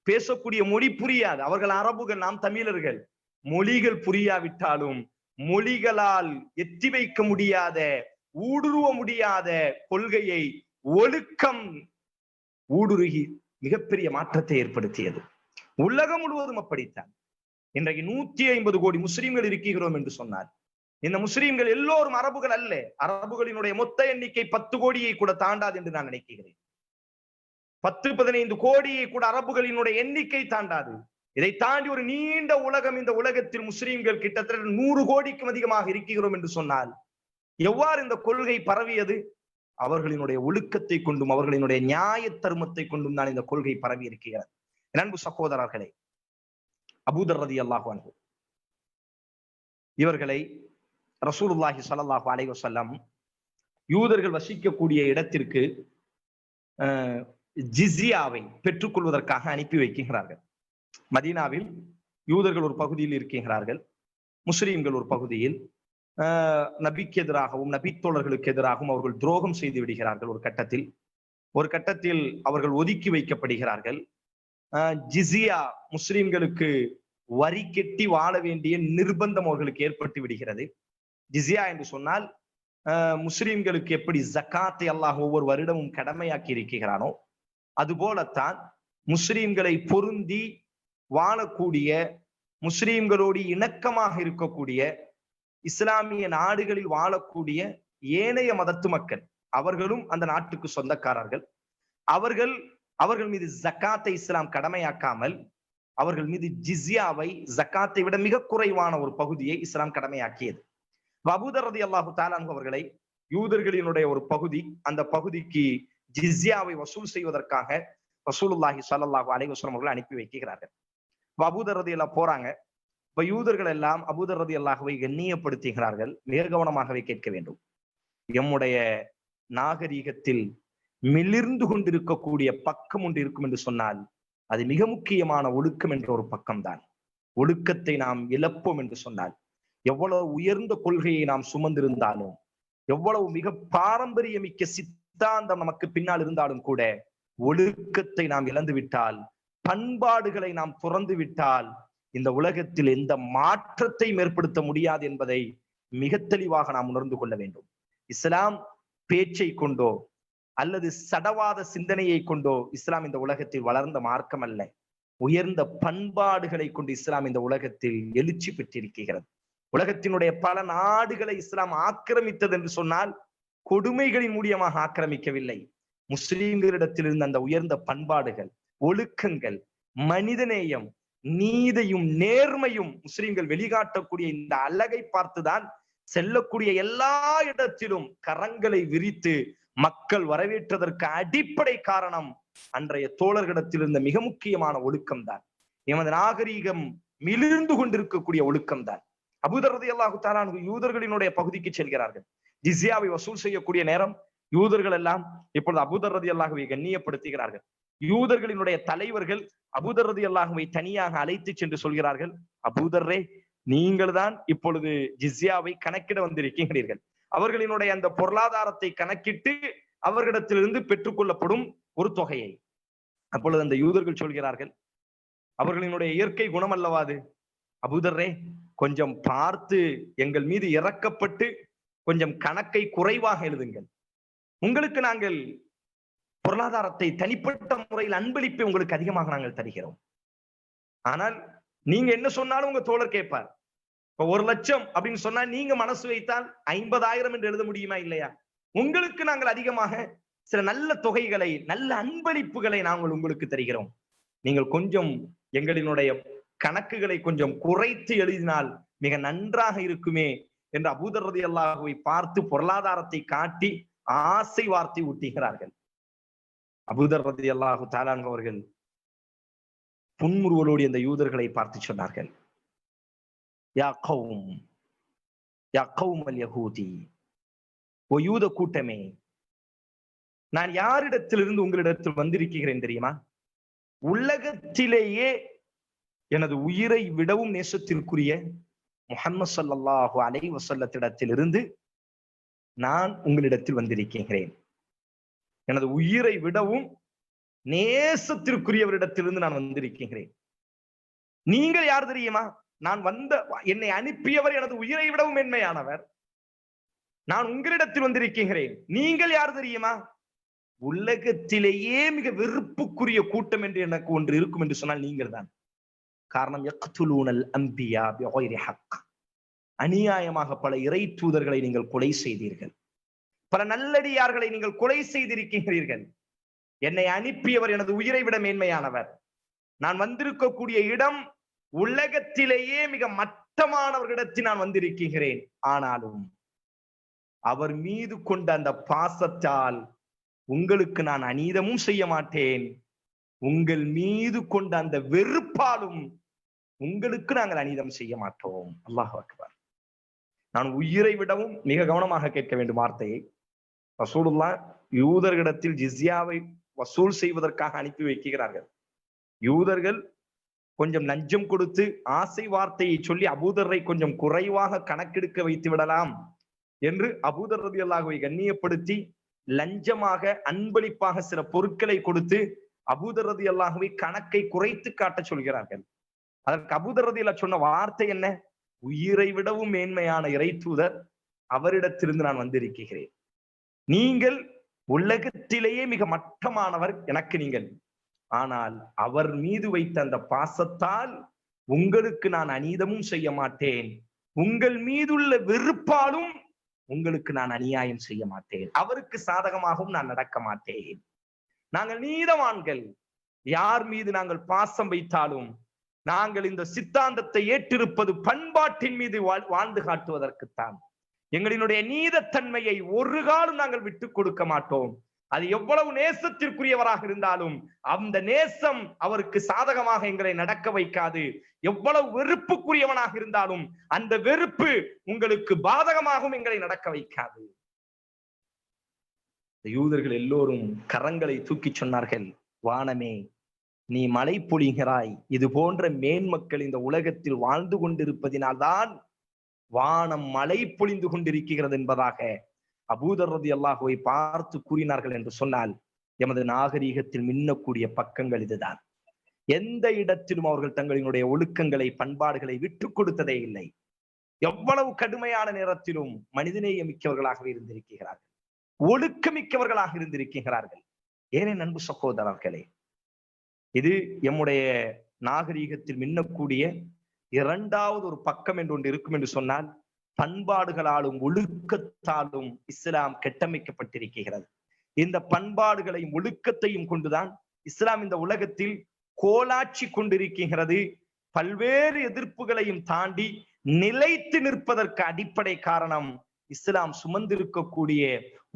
பேசக்கூடிய மொழி புரியாது. அவர்கள் அரபுகள், நாம் தமிழர்கள். மொழிகள் புரியாவிட்டாலும் மொழிகளால் எத்தி வைக்க முடியாத, ஊடுருவ முடியாத கொள்கையை ஒழுக்கம் ஊடுருகி மிகப்பெரிய மாற்றத்தை ஏற்படுத்தியது. உலகம் முழுவதும் அப்படித்தான். இன்றைக்கு 150 கோடி முஸ்லிம்கள் இருக்கிறோம் என்று சொன்னார். இந்த முஸ்லிம்கள் எல்லோரும் அரபுகள் அல்ல. அரபுகளினுடைய மொத்த எண்ணிக்கை 10 கோடியை கூட தாண்டாது என்று நான் நினைக்கிறேன். 10-15 கோடியை கூட அரபுகளினுடைய எண்ணிக்கை தாண்டாது. இதை தாண்டி ஒரு நீண்ட உலகம். இந்த உலகத்தில் முஸ்லிம்கள் கிட்டத்தட்ட 100 கோடிக்கும் அதிகமாக இருக்கிறோம் என்று சொன்னால் எவ்வாறு இந்த கொள்கை பரவியது? அவர்களினுடைய ஒழுக்கத்தை கொண்டும் அவர்களினுடைய நியாய தர்மத்தை கொண்டும் தான் இந்த கொள்கை பரவி இருக்கிறது. அன்பு சகோதரர்களே, அபூதர் ரலியல்லாஹு அன்ஹு இவர்களை ரசூலுல்லாஹி ஸல்லல்லாஹு அலைஹி வஸல்லம் யூதர்கள் வசிக்கக்கூடிய இடத்திற்கு ஜிஸ்யாவை பெற்றுக்கொள்வதற்காக அனுப்பி வைக்கிறார்கள். மதீனாவில் யூதர்கள் ஒரு பகுதியில் இருக்கிறார்கள், முஸ்லிம்கள் ஒரு பகுதியில். நபிக்கு எதிராகவும் நபித்தோழர்களுக்கு எதிராகவும் அவர்கள் துரோகம் செய்து விடுகிறார்கள். ஒரு கட்டத்தில் அவர்கள் ஒதுக்கி வைக்கப்படுகிறார்கள். ஜிஸ்யா, முஸ்லிம்களுக்கு வரி கெட்டி வாழ வேண்டிய நிர்பந்தம் அவர்களுக்கு ஏற்பட்டு விடுகிறது. ஜிஸ்யா என்று சொன்னால் முஸ்லிம்களுக்கு எப்படி ஜக்காத்தை அல்லாஹ் ஒவ்வொரு வருடமும் கடமையாக்கி இருக்கிறானோ அதுபோலத்தான் முஸ்லிம்களை பொருந்தி வாழக்கூடிய, முஸ்லிம்களோடு இணக்கமாக இருக்கக்கூடிய, இஸ்லாமிய நாடுகளில் வாழக்கூடிய ஏனைய மதத்து மக்கள், அவர்களும் அந்த நாட்டுக்கு சொந்தக்காரர்கள். அவர்கள் மீது ஜக்காத்தை இஸ்லாம் கடமையாக்காமல் அவர்கள் மீது ஜிஸ்யாவை, ஜக்காத்தை விட மிக குறைவான ஒரு பகுதியை இஸ்லாம் கடமையாக்கியது. அபூதர் ரலியல்லாஹு தஆலா அன்ஹு அவர்களை யூதர்களினுடைய ஒரு பகுதி, அந்த பகுதிக்கு ஜிஸ்யாவை வசூல் செய்வதற்காக ரசூலுல்லாஹி ஸல்லல்லாஹு அலைஹி வஸல்லம் அவர்கள் அனுப்பி வைக்கிறார்கள். அபூதர் ரலியல்லாஹு போறாங்க. இப்ப யூதர்கள் எல்லாம் அபூதர் ரலியல்லாஹுவை கண்ணியப்படுத்துகிறார்கள். மிக கவனமாகவே கேட்க வேண்டும். எம்முடைய நாகரீகத்தில் மிளிர்ந்து கொண்டிருக்கக்கூடிய பக்கம் ஒன்று இருக்கும் என்று சொன்னால் அது மிக முக்கியமான ஒழுக்கம் என்ற ஒரு பக்கம்தான். ஒழுக்கத்தை நாம் இழப்போம் என்று சொன்னால், எவ்வளவு உயர்ந்த கொள்கையை நாம் சுமந்திருந்தாலும், எவ்வளவு மிக பாரம்பரியமிக்க சித்தாந்தம் நமக்கு பின்னால் இருந்தாலும் கூட, ஒழுக்கத்தை நாம் இழந்து விட்டால், பண்பாடுகளை நாம் துறந்து விட்டால், இந்த உலகத்தில் எந்த மாற்றத்தை ஏற்படுத்த முடியாது என்பதை மிக தெளிவாக நாம் உணர்ந்து கொள்ள வேண்டும். இஸ்லாம் பேச்சை கொண்டோ அல்லது சடவாத சிந்தனையை கொண்டோ இஸ்லாம் இந்த உலகத்தில் வளர்ந்த மார்க்கம் அல்ல. உயர்ந்த பண்பாடுகளை கொண்டு இஸ்லாம் இந்த உலகத்தில் எழுச்சி பெற்றிருக்கிறது. உலகத்தினுடைய பல நாடுகளை இஸ்லாம் ஆக்கிரமித்தது என்று சொன்னால் கொடுமைகளின் மூலியமாக ஆக்கிரமிக்கவில்லை. முஸ்லிம்களிடத்தில் இருந்த அந்த உயர்ந்த பண்பாடுகள், ஒழுக்கங்கள், மனிதநேயம், நீதியும் நேர்மையும் முஸ்லிம்கள் வெளிக்காட்டக்கூடிய இந்த அழகை பார்த்துதான் செல்லக்கூடிய எல்லா இடத்திலும் கரங்களை விரித்து மக்கள் வரவேற்றதற்கு அடிப்படை காரணம் அன்றைய தோழர்களிடத்தில் இருந்த மிக முக்கியமான ஒழுக்கம்தான். எமது நாகரீகம் மிளிர்ந்து கொண்டிருக்கக்கூடிய ஒழுக்கம்தான். அபூதர் ரலியல்லாஹு தஆலா அன்ஹு யூதர்களினுடைய பகுதிக்கு செல்கிறார்கள். ஜிஸ்யாவை வசூல் செய்யக்கூடிய நேரம் யூதர்கள் எல்லாம் இப்பொழுது அபூதர் ரலியல்லாஹுவை கண்ணியப்படுத்துகிறார்கள். யூதர்களினுடைய தலைவர்கள் அபூதர் ரலியல்லாஹுவை தனியாக அழைத்து சென்று சொல்கிறார்கள், அபூதர்ரே, நீங்கள் தான் இப்பொழுது ஜிஸ்யாவை கணக்கிட வந்திருக்கிறீர்கள். அவர்களினுடைய அந்த பொருளாதாரத்தை கணக்கிட்டு அவர்களிடத்திலிருந்து பெற்றுக்கொள்ளப்படும் ஒரு தொகையை. அப்பொழுது அந்த யூதர்கள் சொல்கிறார்கள், அவர்களினுடைய இயற்கை குணம் அல்லவாது, அபூதர்ரே, கொஞ்சம் பார்த்து எங்கள் மீது இறக்கப்பட்டு கொஞ்சம் கணக்கை குறைவாக எழுதுங்கள். உங்களுக்கு நாங்கள் பொருளாதாரத்தை தனிப்பட்ட முறையில் அன்பளிப்பை உங்களுக்கு அதிகமாக நாங்கள் தருகிறோம். ஆனால் நீங்க என்ன சொன்னாலும் உங்க தோழர் கேட்பார். இப்ப 1 லட்சம் அப்படின்னு சொன்னா நீங்க மனசு வைத்தால் 50,000 என்று எழுத முடியுமா இல்லையா? உங்களுக்கு நாங்கள் அதிகமாக சில நல்ல தொகைகளை, நல்ல அன்பளிப்புகளை நாங்கள் உங்களுக்கு தருகிறோம். நீங்கள் கொஞ்சம் எங்களினுடைய கணக்குகளை கொஞ்சம் குறைத்து எழுதினால் மிக நன்றாக இருக்குமே என்று அபூதர் ரலியல்லாஹுவை பார்த்து பொருளாதாரத்தை காட்டி ஆசை வார்த்தை ஊட்டுகிறார்கள். அபூதர் ரலியல்லாஹு தஆலா அன்ஹு அவர்கள் புன்முறுவலோடு இந்த யூதர்களை பார்த்து சொன்னார்கள், யா கௌம், யா கௌமல் யஹூதி, ஓ யூத கூட்டமே, நான் யாரிடத்திலிருந்து உங்களிடத்தில் வந்திருக்கிறேன் தெரியுமா? உலகத்திலேயே எனது உயிரை விடவும் நேசத்திற்குரிய முஹம்மது ஸல்லல்லாஹு அலைஹி வஸல்லத்திடத்திலிருந்து நான் உங்களிடத்தில் வந்திருக்கிறேன். எனது உயிரை விடவும் நேசத்திற்குரியவரிடத்திலிருந்து நான் வந்திருக்கிறேன். நீங்கள் யார் தெரியுமா? நான் என்னை அனுப்பியவர் எனது உயிரை விடவும் மென்மையானவர். நான் உங்களிடத்தில் வந்திருக்கிறேன். நீங்கள் யார் தெரியுமா? உலகத்திலேயே மிக வெறுப்புக்குரிய கூட்டம் என்று எனக்கு ஒன்று இருக்கும் என்று சொன்னால் நீங்கள் தான். காரணம், யக்துலூனல் அன்பியா பிகைரி ஹக், அநியாயமாக பல இறை தூதர்களை நீங்கள் கொலை செய்தீர்கள். பல நல்லடியார்களை நீங்கள் கொலை செய்திருக்கிறீர்கள். என்னை அனுப்பியவர் எனது உயிரை விட மேன்மையானவர். நான் வந்திருக்கக்கூடிய இடம் உலகத்திலேயே மிக மட்டமானவர்களிடத்தில் நான் வந்திருக்கிறேன். ஆனாலும் அவர் மீது கொண்ட அந்த பாசத்தால் உங்களுக்கு நான் அநீதமும் செய்ய மாட்டேன். உங்கள் மீது கொண்ட அந்த வெறுப்பாலும் உங்களுக்கு நாங்கள் அநீதம் செய்ய மாட்டோம். அல்லாஹ் அக்பர். நான் உயிரை விடவும், மிக கவனமாக கேட்க வேண்டும் வார்த்தையை, ரசூலுல்லாஹ் யூதர்களிடத்தில் ஜிஸ்யாவை வசூல் செய்வதற்காக அனுப்பி வைக்கிறார்கள். யூதர்கள் கொஞ்சம் லஞ்சம் கொடுத்து ஆசை வார்த்தையை சொல்லி அபூதரை கொஞ்சம் குறைவாக கணக்கெடுக்க வைத்து விடலாம் என்று அபூதர் ரலியல்லாஹுவை கண்ணியப்படுத்தி லஞ்சமாக அன்பளிப்பாக சில பொருட்களை கொடுத்து அபூதர் ரலியல்லாஹுவை கணக்கை குறைத்து காட்ட சொல்கிறார்கள். அதற்கு அபூதர் ரலியல்லாஹு சொன்ன வார்த்தை என்ன? உயிரை விடவும் மேன்மையான இறை தூதர், அவரிடத்திலிருந்து நான் வந்திருக்கிறேன். நீங்கள் உலகத்திலேயே மிக மட்டமானவர் எனக்கு நீங்கள். ஆனால் அவர் மீது வைத்த அந்த பாசத்தால் உங்களுக்கு நான் அநீதமும் செய்ய மாட்டேன். உங்கள் மீதுள்ள வெறுப்பாலும் உங்களுக்கு நான் அநியாயம் செய்ய மாட்டேன். அவருக்கு சாதகமாகவும் நான் நடக்க மாட்டேன். நாங்கள் நீதவான்கள். யார் மீது நாங்கள் பாசம் வைத்தாலும் நாங்கள் இந்த சித்தாந்தத்தை ஏற்றிருப்பது பண்பாட்டின் மீது வாழ்ந்து காட்டுவதற்குத்தான். எங்களினுடைய நீதத்தன்மையை ஒரு காலம் நாங்கள் விட்டுக் கொடுக்க மாட்டோம். அது எவ்வளவு நேசத்திற்குரியவராக இருந்தாலும் அந்த நேசம் அவருக்கு சாதகமாக எங்களை நடக்க வைக்காது. எவ்வளவு வெறுப்புக்குரியவனாக இருந்தாலும் அந்த வெறுப்பு உங்களுக்கு பாதகமாகவும் எங்களை நடக்க வைக்காது. யூதர்கள் எல்லோரும் கரங்களை தூக்கி சொன்னார்கள், வானமே நீ மழை பொழிகிறாய். இது போன்ற மேன்மக்கள் இந்த உலகத்தில் வாழ்ந்து கொண்டிருப்பதினால்தான் வானம் மழை பொழிந்து கொண்டிருக்கிறது என்பதாக அபூதர் ரலியல்லாஹுவை பார்த்து கூறினார்கள் என்று சொன்னால், எமது நாகரீகத்தில் மின்னக்கூடிய பக்கங்கள் இதுதான். எந்த இடத்திலும் அவர்கள் தங்களினுடைய ஒழுக்கங்களை, பண்பாடுகளை விட்டுக் கொடுத்ததே இல்லை. எவ்வளவு கடுமையான நேரத்திலும் மனிதநேய மிக்கவர்களாகவே இருந்திருக்கிறார்கள், ஒழுக்கமிக்கவர்களாக இருந்திருக்கிறார்கள். ஏனே அன்பு சகோதரர்களே, இது எம்முடைய நாகரீகத்தில் மின்னக்கூடிய இரண்டாவது ஒரு பக்கம் என்று ஒன்று இருக்கும் என்று சொன்னால், பண்பாடுகளாலும் ஒழுக்கத்தாலும் இஸ்லாம் கட்டமைக்கப்பட்டிருக்கிறது. இந்த பண்பாடுகளையும் ஒழுக்கத்தையும் கொண்டுதான் இஸ்லாம் இந்த உலகத்தில் கோலாட்சி கொண்டிருக்கிறது. பல்வேறு எதிர்ப்புகளையும் தாண்டி நிலைத்து நிற்பதற்கு அடிப்படை காரணம் இஸ்லாம் சுமந்திருக்கக்கூடிய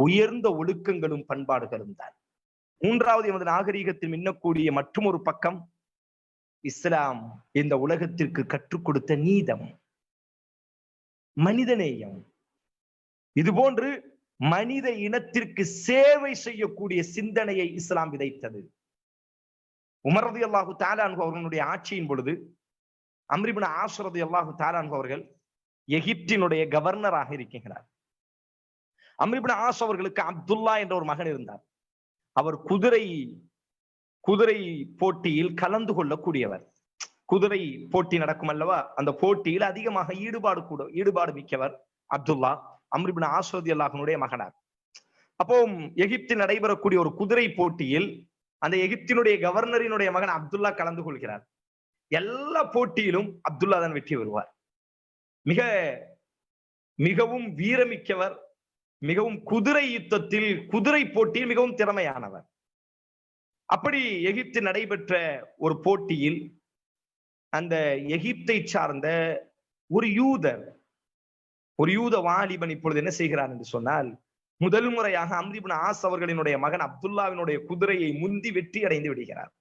உயர்ந்த ஒழுக்கங்களும் பண்பாடுகளும் தான். மூன்றாவது, எமது நாகரீகத்தில் மின்னக்கூடிய மற்றும் ஒரு பக்கம் இஸ்லாம் இந்த உலகத்திற்கு கற்றுக் கொடுத்த நீதம், மனிதநேயம். இதுபோன்று மனித இனத்திற்கு சேவை செய்யக்கூடிய சிந்தனையை இஸ்லாம் விதைத்தது. உமர் ரலியல்லாஹு தஆலா அன்ஹு அவர்களுடைய ஆட்சியின் பொழுது அம்ர் இப்னு ஆஸ் ரலியல்லாஹு தஆலா அன்ஹு அவர்கள் எகிப்தினுடைய கவர்னராக இருக்கிறார். அம்ர் இப்னு ஆஸ் அவர்களுக்கு அப்துல்லா என்ற ஒரு மகன் இருந்தார். அவர் குதிரை போட்டியில் கலந்து கொள்ளக்கூடியவர். குதிரை போட்டி நடக்கும் அல்லவா, அந்த போட்டியில் அதிகமாக ஈடுபாடு மிக்கவர் அப்துல்லா. அம்ர் இப்னு ஆஸ் ரலியல்லாஹு அன்ஹுடைய மகனார். அப்போ எகிப்தில் நடைபெறக்கூடிய ஒரு குதிரை போட்டியில் அந்த எகிப்தினுடைய கவர்னரினுடைய மகன் அப்துல்லா கலந்து கொள்கிறார். எல்லா போட்டியிலும் அப்துல்லா தான் வெற்றி பெறுவார். மிகவும் வீரமிக்கவர், மிகவும் குதிரை யுத்தத்தில், குதிரை போட்டியில் மிகவும் திறமையானவர். அப்படி எகிப்தில் நடைபெற்ற ஒரு போட்டியில் அந்த எகிப்தை சார்ந்த ஒரு யூத வாலிபன் இப்பொழுது என்ன செய்கிறார் என்று சொன்னால், முதல் முறையாக அம்ர் இப்னு ஆஸ் அவர்களினுடைய மகன் அப்துல்லாவினுடைய குதிரையை முந்தி வெற்றி அடைந்து விடுகிறார்.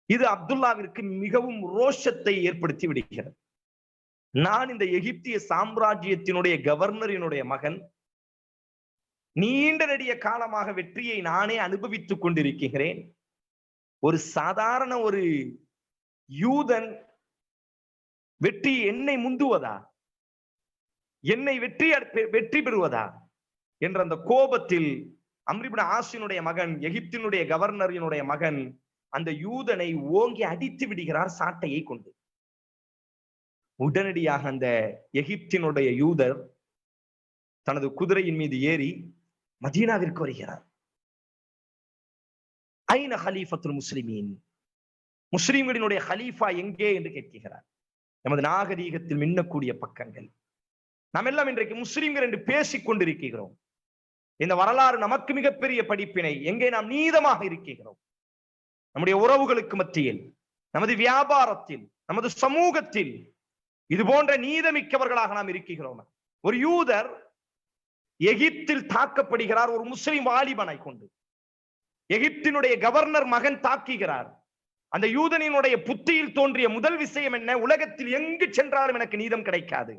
இது அப்துல்லாவிற்கு மிகவும் ரோஷத்தை ஏற்படுத்தி விடுகிறது. நான் இந்த எகிப்திய சாம்ராஜ்யத்தினுடைய கவர்னரினுடைய மகன், நீண்ட நெடிய காலமாக வெற்றியை நானே அனுபவித்துக் கொண்டிருக்கிறேன். ஒரு சாதாரண ஒரு யூதன் வெற்றி என்னை முந்துவதா, என்னை வெற்றி பெறுவதா என்ற அந்த கோபத்தில் அம்ர் இப்னு ஆஸினுடைய மகன், எகிப்தினுடைய கவர்னரினுடைய மகன், அந்த யூதனை ஓங்கி அடித்து விடுகிறார் சாட்டையை கொண்டு. உடனடியாக அந்த எகிப்தினுடைய யூதர் தனது குதிரையின் மீது ஏறி மதீனாவிற்கு வருகிறார். ஐன ஹலீஃபத்துல் முஸ்லிமீன், முஸ்லிம்களினுடைய ஹலீஃபா எங்கே என்று கேட்கிறார். நமது நாகரீகத்தில் மின்னக்கூடிய பக்கங்கள். நாம் எல்லாம் இன்றைக்கு முஸ்லிம்கள் என்று பேசிக் கொண்டிருக்கிறோம். இந்த வரலாறு நமக்கு மிகப்பெரிய படிப்பினை. எங்கே நாம் நீதமாக இருக்கிறோம், நம்முடைய உறவுகளுக்கு மத்தியில், நமது வியாபாரத்தில், நமது சமூகத்தில் இது போன்ற நீதமிக்கவர்களாக நாம் இருக்கிறோம். ஒரு யூதர் எகிப்தில் தாக்கப்படுகிறார், ஒரு முஸ்லிம் வாலிபனை கொண்டு. எகிப்தினுடைய கவர்னர் மகன் தாக்குகிறார். அந்த யூதனினுடைய புத்தியில் தோன்றிய முதல் விஷயம் என்ன? உலகத்தில் எங்கு சென்றாலும் எனக்கு நீதம் கிடைக்காது,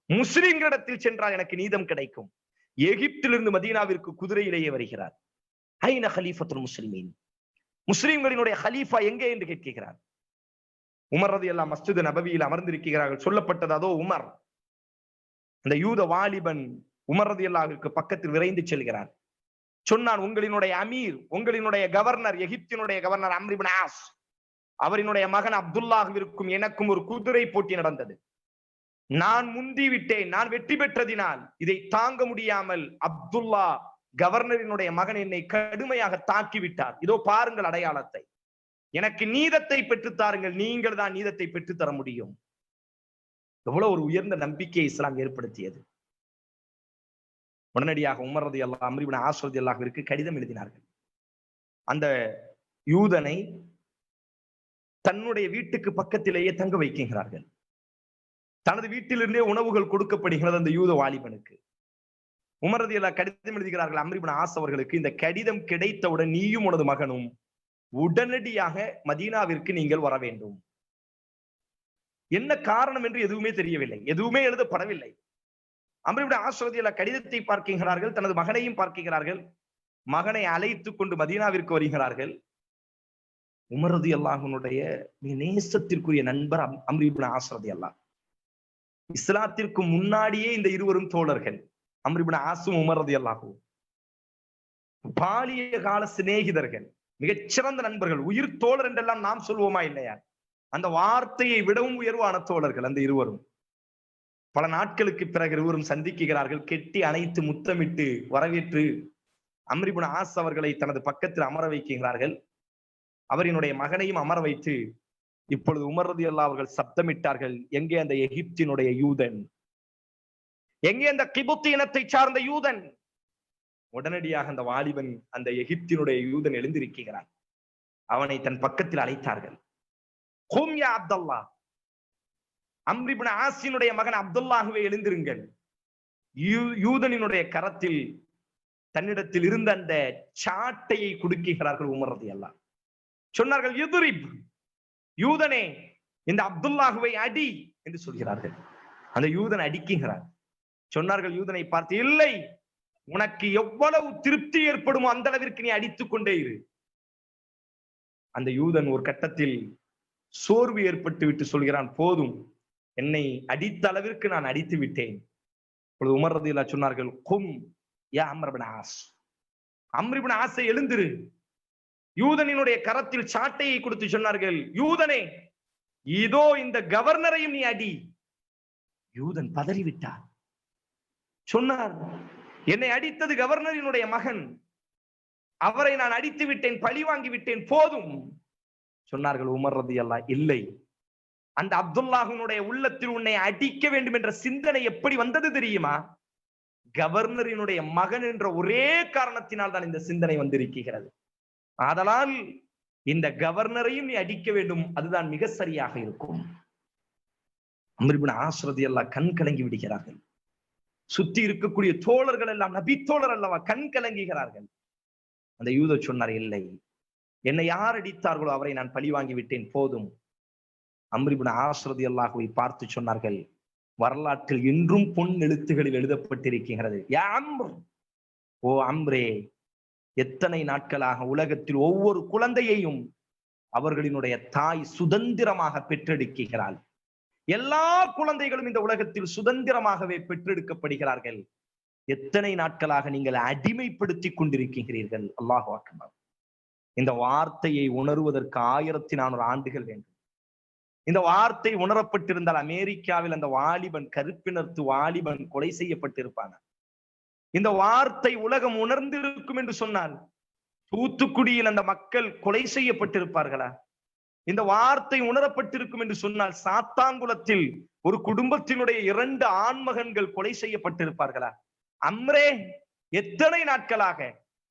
முஸ்லிம்களிடத்தில் சென்றால் எனக்கு நீதம் கிடைக்கும். எகிப்திலிருந்து மதீனாவிற்கு குதிரையிலேயே வருகிறார். ஐன ஹலீஃபத்துல் முஸ்லிமீன், முஸ்லிம்களினுடைய ஹலீஃபா எங்கே என்று கேட்கிறார். உமர் ரலியல்லாஹு மஸ்ஜித் நபவியில் அமர்ந்திருக்கிறார்கள். சொல்லப்பட்டது அதோ உமர். அந்த யூத வாலிபன் உமர் ரலியல்லாஹுவிற்கு பக்கத்தில் விரைந்து செல்கிறார். சொன்னான், உங்களினுடைய அமீர், உங்களினுடைய கவர்னர், எகிப்தினுடைய கவர்னர் அம்ர் இப்னு ஆஸ், அவரினுடைய மகன் அப்துல்லாஹுவிற்கும் எனக்கும் ஒரு குதிரை போட்டி நடந்தது. நான் முந்தி விட்டேன். நான் வெற்றி பெற்றதினால் இதை தாங்க முடியாமல் அப்துல்லா கவர்னரினுடைய மகன் என்னை கடுமையாக தாக்கிவிட்டார். இதோ பாருங்கள் அடையாளத்தை. எனக்கு நீதத்தை பெற்றுத்தாருங்கள், நீங்கள் தான் நீதத்தை பெற்றுத்தர முடியும். எவ்வளவு ஒரு உயர்ந்த நம்பிக்கையை இஸ்லாம் ஏற்படுத்தியது. உடனடியாக உமர் ரலியல்லாஹு அம்ர் இப்னு ஆஸ் ரலியல்லாஹுவிற்கு கடிதம் எழுதினார்கள். அந்த யூதனை தன்னுடைய வீட்டுக்கு பக்கத்திலேயே தங்க வைக்கிறார்கள். தனது வீட்டிலிருந்தே உணவுகள் கொடுக்கப்படுகிறது அந்த யூத வாலிபனுக்கு. உமர் ரலியல்லாஹு கடிதம் எழுதுகிறார்கள் அம்ர் இப்னு ஆஸ் அவர்களுக்கு. இந்த கடிதம் கிடைத்தவுடன் நீயும் உனது மகனும் உடனடியாக மதீனாவிற்கு நீங்கள் வர வேண்டும். என்ன காரணம் என்று எதுவுமே தெரியவில்லை, எதுவுமே எழுதப்படவில்லை. அம்ர் இப்னு ஆஸ் ரலியல்லாஹு கடிதத்தை பார்க்கிறார்கள், தனது மகனையும் பார்க்கிறார்கள். மகனை அழைத்துக் கொண்டு மதீனாவிற்கு வருகிறார்கள். உமர் ரலியல்லாஹுனுடைய நேசத்திற்குரிய நண்பர் அம்ர் இப்னு ஆஸ் ரலியல்லாஹு. இஸ்லாத்திற்கு முன்னாடியே இந்த இருவரும் தோழர்கள், அம்ர் இப்னு ஆஸும் உமர் ரலியல்லாஹு. பாலிய கால சிநேகிதர்கள், மிகச்சிறந்த நண்பர்கள், உயிர் தோழர் என்றெல்லாம் நாம் சொல்வோமா இல்லையா? அந்த வார்த்தையை விடவும் உயர்வான தோழர்கள் அந்த இருவரும். பல நாட்களுக்கு பிறகு இருவரும் சந்திக்கிறார்கள். கெட்டி அணைத்து முத்தமிட்டு வரவேற்று அம்ர் இப்னு ஆஸ் அவர்களை தனது பக்கத்தில் அமர வைக்கிறார்கள். அவரினுடைய மகனையும் அமர வைத்து இப்பொழுது உமர் ரலியல்லாஹு அவர்கள் சப்தமிட்டார்கள், எங்கே அந்த எகிப்தினுடைய யூதன், எங்கே அந்த கிபுத்தி இனத்தை சார்ந்த யூதன்? உடனடியாக அந்த வாலிபன், அந்த எகிப்தினுடைய யூதன் எழுந்திருக்கிறான். அவனை தன் பக்கத்தில் அழைத்தார்கள். கும் யா அப்துல்லா, அம்ர் இப்னு ஆஸினுடைய மகன் அப்துல்லாஹுவே எழுந்திருங்கள். யூதனினுடைய கரத்தில் தன்னிடத்தில் இருந்த அந்த சாட்டையை குடுக்கிறார்கள் உமர் ரலியல்லாஹு. சொன்னார்கள், யுத்ரிப், யூதனே இந்த அப்துல்லாஹுவை அடி என்று சொல்கிறார்கள். அந்த யூதன் அடிக்கிறார். சொன்னார்கள் யூதனை பார்த்து, இல்லை, உனக்கு எவ்வளவு திருப்தி ஏற்படுமோ அந்த அளவிற்கு நீ அடித்துக் கொண்டே இரு. அந்த யூதன் ஒரு கட்டத்தில் சோர்வு ஏற்பட்டு விட்டு சொல்கிறான், போதும், என்னை அடித்த அளவிற்கு நான் அடித்து விட்டேன். உமர் ரலியல்லாஹு சொன்னார்கள், கும் யா அம்ர் இப்னு ஆஸ், அம்ர் இப்னு ஆஸை எழுந்திரு. யூதனினுடைய கரத்தில் சாட்டையை கொடுத்து சொன்னார்கள், யூதனே, இதோ இந்த கவர்னரையும் நீ அடி. யூதன் பதறிவிட்டார். சொன்னார், என்னை அடித்தது கவர்னரினுடைய மகன், அவரை நான் அடித்து விட்டேன், பழி வாங்கி விட்டேன், போதும். சொன்னார்கள் உமர் ரலியல்லாஹு, இல்லை, அந்த அப்துல்லாஹினுடைய உள்ளத்தில் உன்னை அடிக்க வேண்டும் என்ற சிந்தனை எப்படி வந்தது தெரியுமா? கவர்னரினுடைய மகன் என்ற ஒரே காரணத்தினால் தான் இந்த சிந்தனை வந்திருக்கிறது. ஆதலால் இந்த கவர்னரையும் நீ அடிக்க வேண்டும், அதுதான் மிக சரியாக இருக்கும். அம்ர் இப்னு ஆஸ் ரலியல்லாஹு கண் கலங்கி விடுகிறார்கள். சுத்தி இருக்கக்கூடிய தோழர்கள் எல்லாம் நபி தோழர் அல்லவா, கண் கலங்குகிறார்கள். அந்த யூதர் சொன்னார், இல்லை, என்னை யார் அடித்தார்களோ அவரை நான் பழி வாங்கி விட்டேன், போதும். அம்ர் இப்னு ஆஸ் ரலியல்லாஹுவை பார்த்து சொன்னார்கள், வரலாற்றில் இன்றும் பொன் எழுத்துகளில் எழுதப்பட்டிருக்கிறது, யா அம்ர், ஓ அம்ரே, எத்தனை நாட்களாக உலகத்தில் ஒவ்வொரு குழந்தையையும் அவர்களினுடைய தாய் சுதந்திரமாக பெற்றெடுக்கிறாள். எல்லா குழந்தைகளும் இந்த உலகத்தில் சுதந்திரமாகவே பெற்றெடுக்கப்படுகிறார்கள். எத்தனை நாட்களாக நீங்கள் அடிமைப்படுத்தி கொண்டிருக்கிறீர்கள். அல்லாஹு அக்பர். இந்த வார்த்தையை உணர்வதற்கு 1400 ஆண்டுகள் வேண்டும். இந்த வார்த்தை உணரப்பட்டிருந்தால் அமெரிக்காவில் அந்த வாலிபன், கருப்பினத்து வாலிபன் கொலை செய்யப்பட்டிருப்பான. இந்த வார்த்தை உலகம் உணர்ந்திருக்கும் என்று சொன்னால் தூத்துக்குடியில் அந்த மக்கள் கொலை செய்யப்பட்டிருப்பார்களா? இந்த வார்த்தை உணரப்பட்டிருக்கும் என்று சொன்னால் சாத்தாங்குளத்தில் ஒரு குடும்பத்தினுடைய 2 ஆண்மகன்கள் கொலை செய்யப்பட்டிருப்பார்களா? அம்ரே, எத்தனை நாட்களாக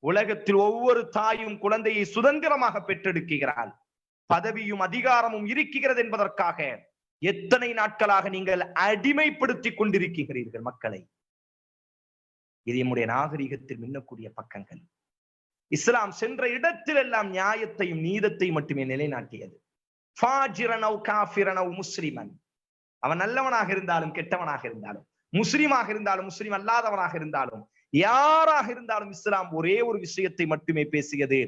உலகத்தில் ஒவ்வொரு தாயும் குழந்தையை சுதந்திரமாக பெற்றெடுக்கிறாள், பதவியும் அதிகாரமும் இருக்கிறது என்பதற்காக எத்தனை நாட்களாக நீங்கள் அடிமைப்படுத்தி கொண்டிருக்கிறீர்கள் மக்களை. இது நம்முடைய நாகரிகத்தில் மின்னக்கூடிய பக்கங்கள். இஸ்லாம் சென்ற இடத்தில் எல்லாம் நியாயத்தையும் நீதத்தையும் மட்டுமே நிலைநாட்டியது. முஸ்லிமன், அவன் நல்லவனாக இருந்தாலும் கெட்டவனாக இருந்தாலும், முஸ்லிமாக இருந்தாலும் முஸ்லிம் அல்லாதவனாக இருந்தாலும், யாராக இருந்தாலும் இஸ்லாம் ஒரே ஒரு விஷயத்தை மட்டுமே பேசியது,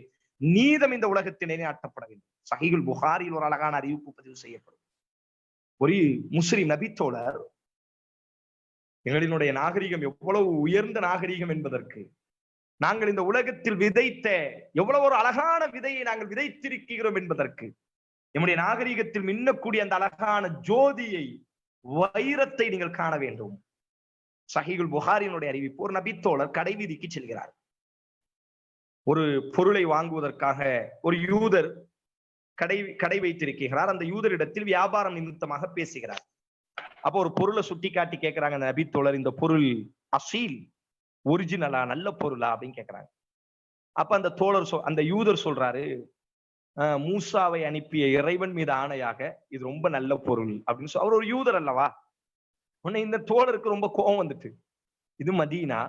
நீதம் இந்த உலகத்தில் நிலைநாட்டப்பட வேண்டும். சஹீஹுல் புகாரியில் ஒரு அழகான அறிவிப்பு பதிவு செய்யப்படும். ஒரு முஸ்லிம் நபித்தோழர், எங்களினுடைய நாகரிகம் எவ்வளவு உயர்ந்த நாகரிகம் என்பதற்கு, நாங்கள் இந்த உலகத்தில் விதைத்த எவ்வளவு ஒரு அழகான விதையை நாங்கள் விதைத்திருக்கிறோம் என்பதற்கு, நம்முடைய நாகரிகத்தில் மின்னக்கூடிய அந்த அழகான ஜோதியை, வைரத்தை நீங்கள் காண வேண்டும். சஹீஹுல் புகாரியினுடைய அறிவிப்பு, ஒரு நபித்தோழர் கடை வீதிக்கு செல்கிறார். ஒரு பொருளை வாங்குவதற்காக ஒரு யூதர் கடை வைத்திருக்கிறார். அந்த யூதரிடத்தில் வியாபாரம் நிமித்தமாக பேசுகிறார். அப்போ ஒரு பொருளை சுட்டி காட்டி கேட்கிறாங்க அந்த நபித்தோழர், இந்த பொருள் அசீல், ஒரிஜினலா, நல்ல பொருளா அப்படின்னு கேட்கிறாங்க. அப்ப அந்த தோழர் அந்த யூதர் சொல்றாரு, மூசாவை அனுப்பிய இறைவன் மீது ஆணையாக இது ரொம்ப நல்ல பொருள் அப்படின்னு சொல்லி. அவர் ஒரு யூதர் அல்லவா. உன்னை இந்த தோழருக்கு ரொம்ப கோபம் வந்துட்டு, இது மதீனா,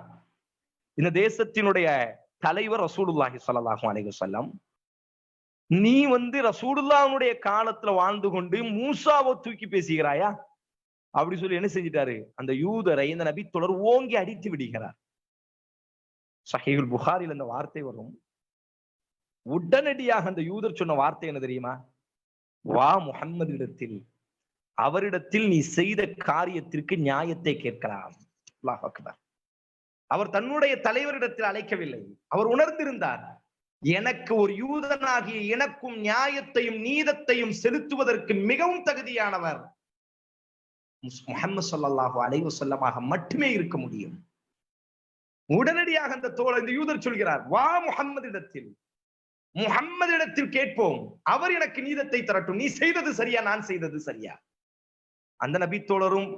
இந்த தேசத்தினுடைய தலைவர் ரசூலுல்லாஹி ஸல்லல்லாஹு அலைஹி வஸல்லம், நீ ரசூலுல்லாஹ்வுடைய காலத்துல வாழ்ந்து கொண்டு மூசாவை தூக்கி பேசுகிறாயா அப்படி சொல்லி என்ன செஞ்சிட்டாரு, அந்த யூதரை இந்த நபித்தோழர் ஓங்கி அடித்து விடுகிறார். சஹீஹுல் புகாரில் அந்த வார்த்தை வரும். உடனடியாக அந்த யூதர் சொன்ன வார்த்தை என்ன தெரியுமா? வா முஹம்மதிடத்தில், அவரிடத்தில் நீ செய்த காரியத்திற்கு நியாயத்தை கேட்கலாம். அல்லாஹ் அக்பர். அவர் தன்னுடைய தலைவரிடத்தில் அழைக்கவில்லை. அவர் உணர்ந்திருந்தார், எனக்கு ஒரு யூதனாகிய எனக்கும் நியாயத்தையும் நீதத்தையும் செலுத்துவதற்கு மிகவும் தகுதியானவர் முஹம்மது ஸல்லல்லாஹு அலைஹி வஸல்லமாக மட்டுமே இருக்க முடியும். உடனடியாக அந்த தோழர், இந்த யூதர் சொல்கிறார், வா முஹம்மதிடத்தில், முஹம்மதிடத்தில் கேட்போம், அவர் எனக்கு நீதத்தை தரட்டும், நீ செய்தது சரியா, நான் செய்தது சரியா. அந்த நபித்தோழரும்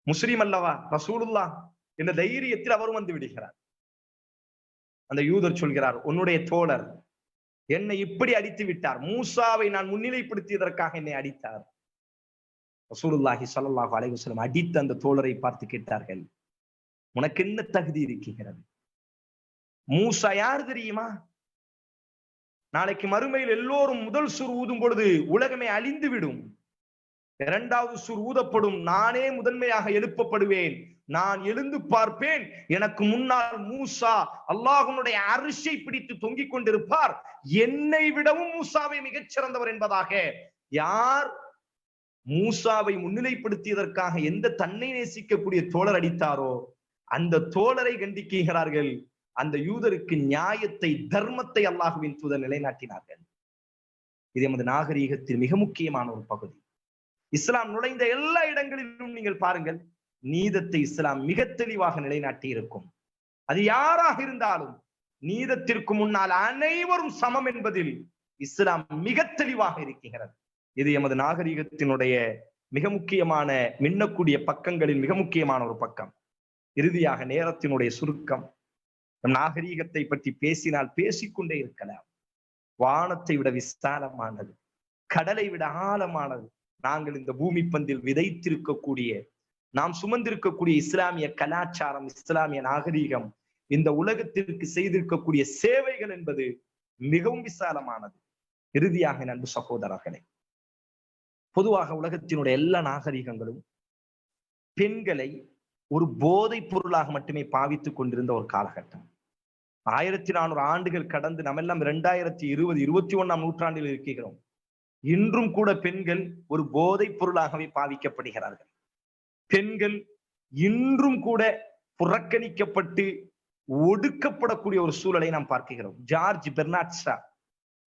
முஸ்லிம் அல்லவா, ரசூலுல்லாஹ் என்ற தைரியத்தில் அவரும் வந்து விடுகிறார். அந்த யூதர் சொல்கிறார், உன்னுடைய தோழர் என்னை இப்படி அடித்து விட்டார், மூசாவை நான் முன்னிலைப்படுத்தியதற்காக என்னை அடித்தார். ரசூலுல்லாஹி ஸல்லல்லாஹு அலைஹி வஸல்லம் அடித்த அந்த தோழரை பார்த்து கேட்டார்கள், உனக்கு என்ன தகுதி இருக்கிறது? மூசா யார் தெரியுமா? நாளைக்கு மறுமையில் எல்லோரும் முதல் சூர் ஊதும் பொழுது உலகமே அழிந்து விடும். 2வது சூர் ஊதப்படும், நானே முதன்மையாக எழுப்பப்படுவேன். நான் எழுந்து பார்ப்பேன், எனக்கு முன்னால் மூசா அல்லாஹ்வுடைய அரிசை பிடித்து தொங்கிக் கொண்டிருப்பார். என்னை விடவும் மூசாவை மிகச் சிறந்தவர் என்பதாக யார் மூசாவை முன்னிலைப்படுத்தியதற்காக எந்த தன்னை நேசிக்கக்கூடிய தோழர் அடித்தாரோ அந்த தோழரை கண்டிக்கிறார்கள். அந்த யூதருக்கு நியாயத்தை, தர்மத்தை அல்லாஹ்வின் தூதர் நிலைநாட்டினார்கள். இது எமது நாகரீகத்தில் மிக முக்கியமான ஒரு பகுதி. இஸ்லாம் நுழைந்த எல்லா இடங்களிலும் நீங்கள் பாருங்கள், நீதத்தை இஸ்லாம் மிக தெளிவாக நிலைநாட்டி இருக்கும். அது யாராக இருந்தாலும் நீதத்திற்கு முன்னால் அனைவரும் சமம் என்பதில் இஸ்லாம் மிக தெளிவாக இருக்கிறது. இது எமது நாகரிகத்தினுடைய மிக முக்கியமான மின்னக்கூடிய பக்கங்களில் மிக முக்கியமான ஒரு பக்கம். இறுதியாக நேரத்தினுடைய சுருக்கம். நம் நாகரீகத்தை பற்றி பேசினால் பேசிக்கொண்டே இருக்கலாம். வானத்தை விட விசாலமானது, கடலை விட ஆழமானது நாங்கள் இந்த பூமி பந்தில் விதைத்திருக்கக்கூடிய, நாம் சுமந்திருக்கக்கூடிய இஸ்லாமிய கலாச்சாரம், இஸ்லாமிய நாகரீகம், இந்த உலகத்திற்கு செய்திருக்கக்கூடிய சேவைகள் என்பது மிகவும் விசாலமானது. இறுதியாக அன்பு சகோதரர்களே, பொதுவாக உலகத்தினுடைய எல்லா நாகரீகங்களும் பெண்களை ஒரு போதைப் பொருளாக மட்டுமே பாவித்துக் கொண்டிருந்த ஒரு காலகட்டம். 1400 ஆண்டுகள் கடந்து நம்ம எல்லாம் 2020 21ஆம் நூற்றாண்டில் இருக்கிறோம். இன்றும் கூட பெண்கள் ஒரு போதைப் பொருளாகவே பாவிக்கப்படுகிறார்கள். பெண்கள் இன்றும் கூட புறக்கணிக்கப்பட்டு ஒடுக்கப்படக்கூடிய ஒரு சூழலை நாம் பார்க்கிறோம். ஜார்ஜ் பெர்னார்ட் ஷா,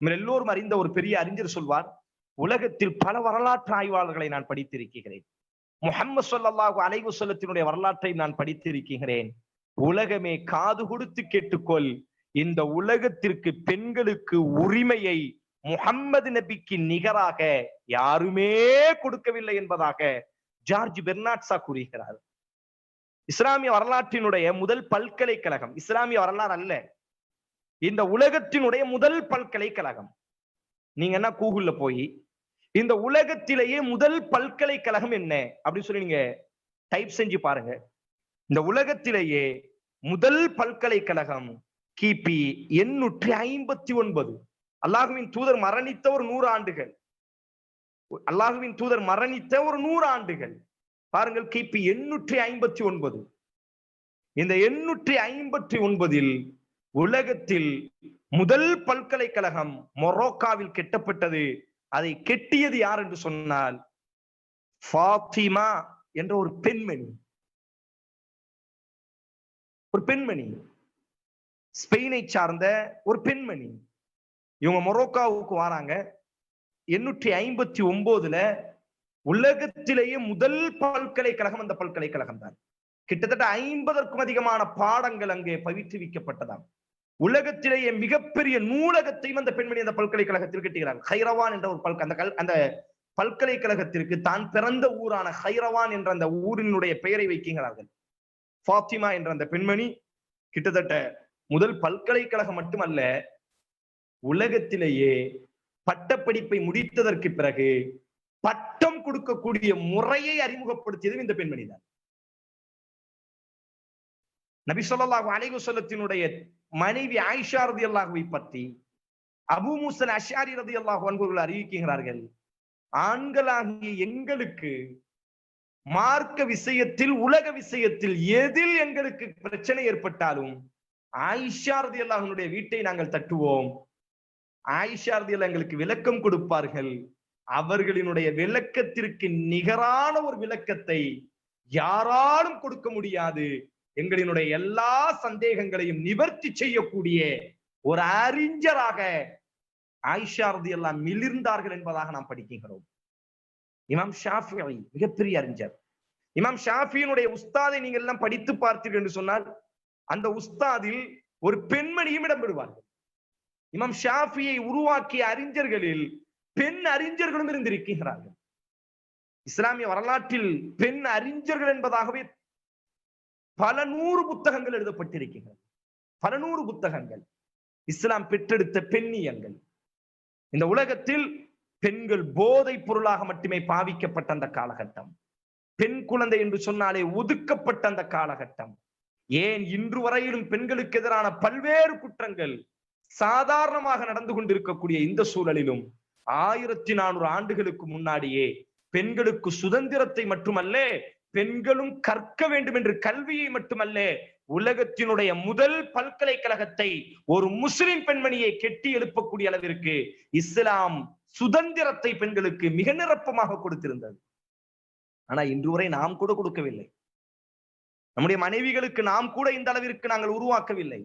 நம்ம எல்லோரும் அறிந்த ஒரு பெரிய அறிஞர் சொல்வார், உலகத்தில் பல வரலாற்று ஆய்வாளர்களை நான் படித்திருக்கிறேன். முஹம்மது ஸல்லல்லாஹு அலைஹி வஸல்லத்தினுடைய வரலாற்றை நான் படித்திருக்கிறேன். உலகமே காது கொடுத்து கேட்டுக்கொள், இந்த உலகத்திற்கு பெண்களுக்கு உரிமையை முஹம்மது நபிக்கு நிகராக யாருமே கொடுக்கவில்லை என்பதாக ஜார்ஜ் பெர்னார்ட் ஷா கூறுகிறார். இஸ்லாமிய வரலாற்றினுடைய முதல் பல்கலைக்கழகம், இஸ்லாமிய வரலாறு அல்ல, இந்த உலகத்தினுடைய முதல் பல்கலைக்கழகம். நீங்க என்ன கூகுள்ல போய் இந்த உலகத்திலேயே முதல் பல்கலைக்கழகம் என்ன அப்படின்னு சொல்லி நீங்க டைப் செஞ்சு பாருங்க. இந்த உலகத்திலேயே முதல் பல்கலைக்கழகம் கிபி 859. அல்லாஹுவின் தூதர் மரணித்த ஒரு 100 ஆண்டுகள், அல்லாஹுவின் தூதர் மரணித்த ஒரு 100 ஆண்டுகள் பாருங்கள், கிபி 859. இந்த 859 உலகத்தில் முதல் பல்கலைக்கழகம் மொரோக்காவில் கட்டப்பட்டது. அதை கெட்டியது யார் என்று சொன்னால் ஃபாத்திமா என்ற ஒரு பெண்மணி. ஒரு பெண்மணி, ஸ்பெயினை சார்ந்த ஒரு பெண்மணி. இவங்க மொரோக்காவுக்கு வராங்க. 859 உலகத்திலேயே முதல் பல்கலைக்கழகம் அந்த பல்கலைக்கழகம் தான். கிட்டத்தட்ட 50க்கும் அதிகமான பாடங்கள் அங்கே பயிற்றுவிக்கப்பட்டதாம். உலகத்திலேயே மிகப்பெரிய நூலகத்தையும் அந்த பெண்மணி அந்த பல்கலைக்கழகத்தில் கட்டுகிறார். ஹைரவான் என்ற ஒரு அந்த பல்கலைக்கழகத்திற்கு தான் பிறந்த ஊரான ஹைரவான் என்ற அந்த ஊரினுடைய பெயரை வைக்கிறார்கள். ஃபாத்திமா என்ற அந்த பெண்மணி கிட்டத்தட்ட முதல் பல்கலைக்கழகம் மட்டுமல்ல, உலகத்திலேயே பட்டப்படிப்பை முடித்ததற்கு பிறகு பட்டம் கொடுக்கக்கூடிய முறையை அறிமுகப்படுத்தியதும் இந்த பெண்மணி தான். நபி ஸல்லல்லாஹு அலைஹி வஸல்லத்தினுடைய மனைவி ஆயிஷா ரலியல்லாஹுவை பற்றி அபூ மூஸா அஷ்அரி ரலியல்லாஹு அன்ஹு அறிவிக்கிறார்கள், ஆண்களாகிய எங்களுக்கு மார்க்க விஷயத்தில், உலக விஷயத்தில் எதில் எங்களுக்கு பிரச்சனை ஏற்பட்டாலும் ஆயிஷா ரலியல்லாஹு அன்ஹுடைய வீட்டை நாங்கள் தட்டுவோம். ஆயிஷா ரலியல்லாஹு எங்களுக்கு விளக்கம் கொடுப்பார்கள். அவர்களினுடைய விளக்கத்திற்கு நிகரான ஒரு விளக்கத்தை யாராலும் கொடுக்க முடியாது. எங்களினுடைய எல்லா சந்தேகங்களையும் நிவர்த்தி செய்யக்கூடிய ஒரு அறிஞராக ஆயிஷா ரலியல்லாஹு மிளிர்ந்தார்கள் என்பதாக நாம் படிக்கிறோம். இமாம் ஷாஃபிஈ மிகப்பெரிய அறிஞர். இமாம் ஷாஃபியினுடைய உஸ்தாதை நீங்கள் எல்லாம் படித்து பார்த்தீர்கள் என்று சொன்னால் அந்த உஸ்தாதில் ஒரு பெண்மணியும் இடம்பெறுவார்கள். இமாம் ஷாஃபியை உருவாக்கிய அறிஞர்களில் பெண் அறிஞர்களும் இருந்திருக்கிறார்கள். இஸ்லாமிய வரலாற்றில் பெண் அறிஞர்கள் என்பதாகவே பல 100 புத்தகங்கள் எழுதப்பட்டிருக்கின்றன. பல 100 புத்தகங்கள் இஸ்லாம் பெற்றெடுத்த பெண்ணியங்கள். இந்த உலகத்தில் பெண்கள் போதைப் பொருளாக மட்டுமே பாவிக்கப்பட்ட அந்த காலகட்டம், பெண் குழந்தை என்று சொன்னாலே ஒதுக்கப்பட்ட அந்த காலகட்டம், ஏன் இன்று வரையிலும் பெண்களுக்கு எதிரான பல்வேறு குற்றங்கள் சாதாரணமாக நடந்து கொண்டிருக்கக்கூடிய இந்த சூழலிலும் 1400 ஆண்டுகளுக்கு முன்னாடியே பெண்களுக்கு சுதந்திரத்தை மட்டுமல்ல, பெண்களும் கற்க வேண்டும் என்று கல்வியை மட்டுமல்ல, உலகத்தினுடைய முதல் பல்கலைக்கழகத்தை ஒரு முஸ்லிம் பெண்மணியை கெட்டி எழுப்பக்கூடிய அளவிற்கு இஸ்லாம் சுதந்திரத்தை பெண்களுக்கு மிக நிரப்பமாக கொடுத்திருந்தது. ஆனா இன்று வரை நாம் கூட கொடுக்கவில்லை. நம்முடைய மனைவிகளுக்கு நாம் கூட இந்த அளவிற்கு நாங்கள் உருவாக்கவில்லை.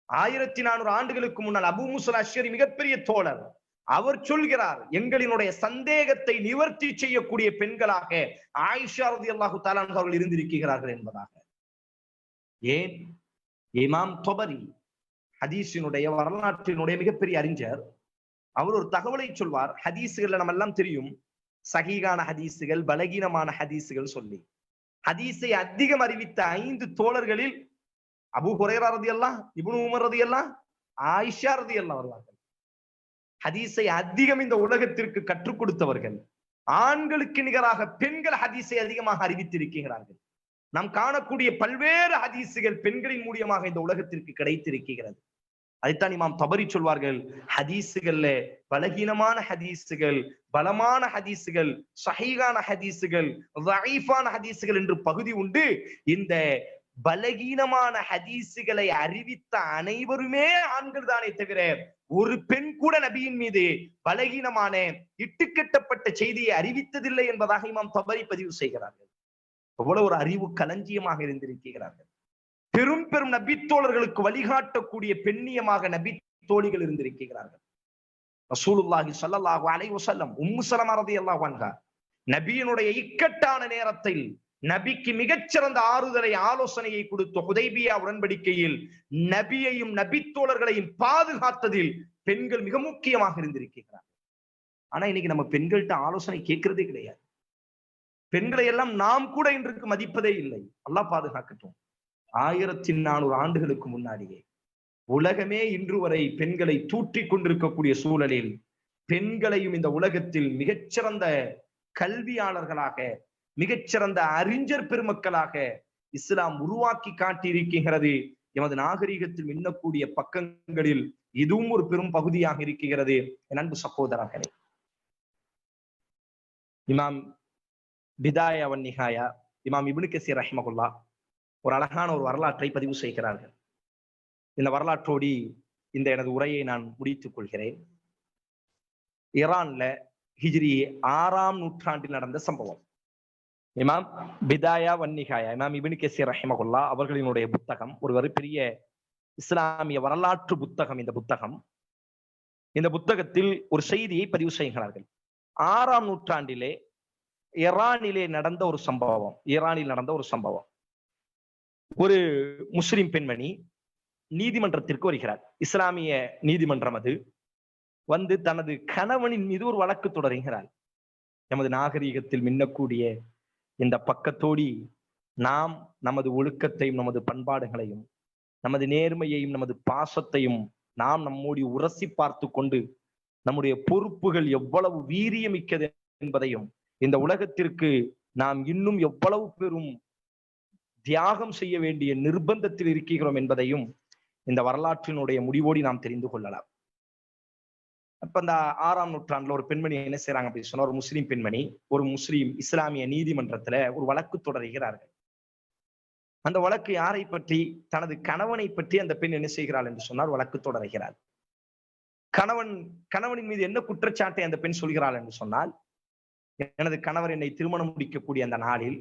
1400 ஆண்டுகளுக்கு முன்னால் அபூ மூஸா அஷ்அரி மிகப்பெரிய தோழர், அவர் சொல்கிறார், எங்களினுடைய சந்தேகத்தை நிவர்த்தி செய்யக்கூடிய பெண்களாக ஆயிஷா ரலியல்லாஹு தஆலா அன்ஹா அவர்கள் இருந்திருக்கிறார்கள் என்பதாக. ஏன்? இமாம் தொபரி ஹதீஸினுடைய வரலாற்றினுடைய மிகப்பெரிய அறிஞர், அவர் ஒரு தகவலை சொல்வார். ஹதீஸுகள் நம்ம எல்லாம் தெரியும், சஹீகான ஹதீஸுகள், பலகீனமான ஹதீஸுகள் சொல்லி. ஹதீஸை அதிகம் அறிவித்த 5 தோழர்களில் அபூ ஹுரைரா ரலியல்லாஹு, இப்னு உமர் ரலியல்லாஹு, ஆயிஷா ரலியல்லாஹு வருவார்கள். ஹதீஸை அதிகம் இந்த உலகத்திற்கு கற்றுக் கொடுத்தவர்கள். ஆண்களுக்கு நிகராக பெண்கள் ஹதீஸை அதிகமாக அறிவித்திருக்கிறார்கள். நாம் காணக்கூடிய பல்வேறு ஹதீஸுகள் பெண்களின் மூலியமாக இந்த உலகத்திற்கு கிடைத்திருக்கிறது. அதைத்தான் இமாம் தபரி சொல்வார்கள், ஹதீஸுகள்ல பலகீனமான ஹதீஸுகள், பலமான ஹதீஸுகள், ஸஹீஹான ஹதீஸுகள், ضعீஃபான ஹதீஸுகள் என்று பகுதி உண்டு. இந்த பலகீனமான ஹதீஸுகளை அறிவித்த அனைவருமே ஆண்கள் தானே தவிர ஒரு பெண் கூட நபியின் மீது பலகீனமான இட்டுக்கட்டப்பட்ட செய்தியை அறிவித்ததில்லை என்பதாக இமாம் தபரி பதிவு செய்கிறார்கள். எவ்வளவு ஒரு அறிவு களஞ்சியமாக இருந்திருக்கிறார்கள். பெரும் பெரும் நபித்தோழர்களுக்கு வழிகாட்டக்கூடிய பெண்ணியமாக நபி தோழிகள் இருந்திருக்கிறார்கள். ரசூலுல்லாஹி ஸல்லல்லாஹு அலைஹி வஸல்லம் உம்மு ஸலமா ரலியல்லாஹு அன்ஹா நபியினுடைய இக்கட்டான நேரத்தில் நபிக்கு மிகச்சிறந்த ஆறுதலை, ஆலோசனையை கொடுத்த ஹுதைபியா உடன்படிக்கையில் நபியையும் நபித்தோழர்களையும் பாதுகாத்ததில் பெண்கள் மிக முக்கியமாக இருந்திருக்கிறார்கள். ஆனா இன்னைக்கு நம்ம பெண்கள்கிட்ட ஆலோசனை கேட்கிறதே கிடையாது. பெண்களை எல்லாம் நாம் கூட இன்றைக்கு மதிப்பதே இல்லை. அல்லாஹ் பாதுகாக்கட்டும். 1400 ஆண்டுகளுக்கு முன்னாடியே உலகமே இன்று வரை பெண்களை தூற்றிக் கொண்டிருக்கக்கூடிய சூழலில் பெண்களையும் இந்த உலகத்தில் மிகச்சிறந்த கல்வியாளர்களாக, மிகச்சிறந்த அறிஞர் பெருமக்களாக இஸ்லாம் உருவாக்கி காட்டியிருக்கிறது. எமது நாகரிகத்தில் மின்னக்கூடிய பக்கங்களில் இதுவும் ஒரு பெரும் பகுதியாக இருக்கிறது. என் அன்பு சகோதரர்களே, இமாம் பிதாயா வன் நிஹாயா, இமாம் இப்னு கஸீர் ரஹிமஹுல்லாஹ் ஒரு அழகான ஒரு வரலாற்றை பதிவு செய்கிறார்கள். இந்த வரலாற்றோடு இந்த எனது உரையை நான் முடித்துக் கொள்கிறேன். ஈரான்ல ஹிஜ்ரி 6ஆம் நூற்றாண்டில் நடந்த சம்பவம். இமாம் பிதாயா வன் நிஹாயா, இமாம் இப்னு கஸீர் ரஹிமஹுல்லாஹ் அவர்களினுடைய புத்தகம், ஒரு பெரிய இஸ்லாமிய வரலாற்று புத்தகம். இந்த புத்தகத்தில் ஒரு செய்தியை பதிவு செய்கிறார்கள். 6ஆம் நூற்றாண்டிலே ஈரானில் நடந்த ஒரு சம்பவம். ஒரு முஸ்லிம் பெண்மணி நீதிமன்றத்திற்கு வருகிறார். இஸ்லாமிய நீதிமன்றம் அது. வந்து தனது கணவனின் மீது ஒரு வழக்கு தொடர்கிறார். நமது நாகரீகத்தில் மின்னக்கூடிய இந்த பக்கத்தோடி நாம் நமது ஒழுக்கத்தையும், நமது பண்பாடுகளையும், நமது நேர்மையையும், நமது பாசத்தையும் நாம் நம்மோடு உரசி பார்த்து கொண்டு நம்முடைய பொறுப்புகள் எவ்வளவு வீரியமிக்கது என்பதையும், இந்த உலகத்திற்கு நாம் இன்னும் எவ்வளவு பெரும் தியாகம் செய்ய வேண்டிய நிர்பந்தத்தில் இருக்கிறோம் என்பதையும் இந்த வரலாற்றினுடைய முடிவோடி நாம் தெரிந்து கொள்ளலாம். அப்ப இந்த 6ஆம் நூற்றாண்டுல ஒரு பெண்மணி என்ன செய்யறாங்க அப்படின்னு சொன்னா, ஒரு முஸ்லீம் பெண்மணி ஒரு முஸ்லீம் இஸ்லாமிய நீதிமன்றத்துல ஒரு வழக்கு தொடர்கிறார்கள். அந்த வழக்கு யாரை பற்றி? தனது கணவனை பற்றி அந்த பெண் என்ன செய்கிறாள் என்று சொன்னால் வழக்கு தொடர்கிறாள். கணவனின் மீது என்ன குற்றச்சாட்டை அந்த பெண் சொல்கிறாள் என்று சொன்னால், எனது கணவர் என்னை திருமணம் முடிக்கக்கூடிய அந்த நாளில்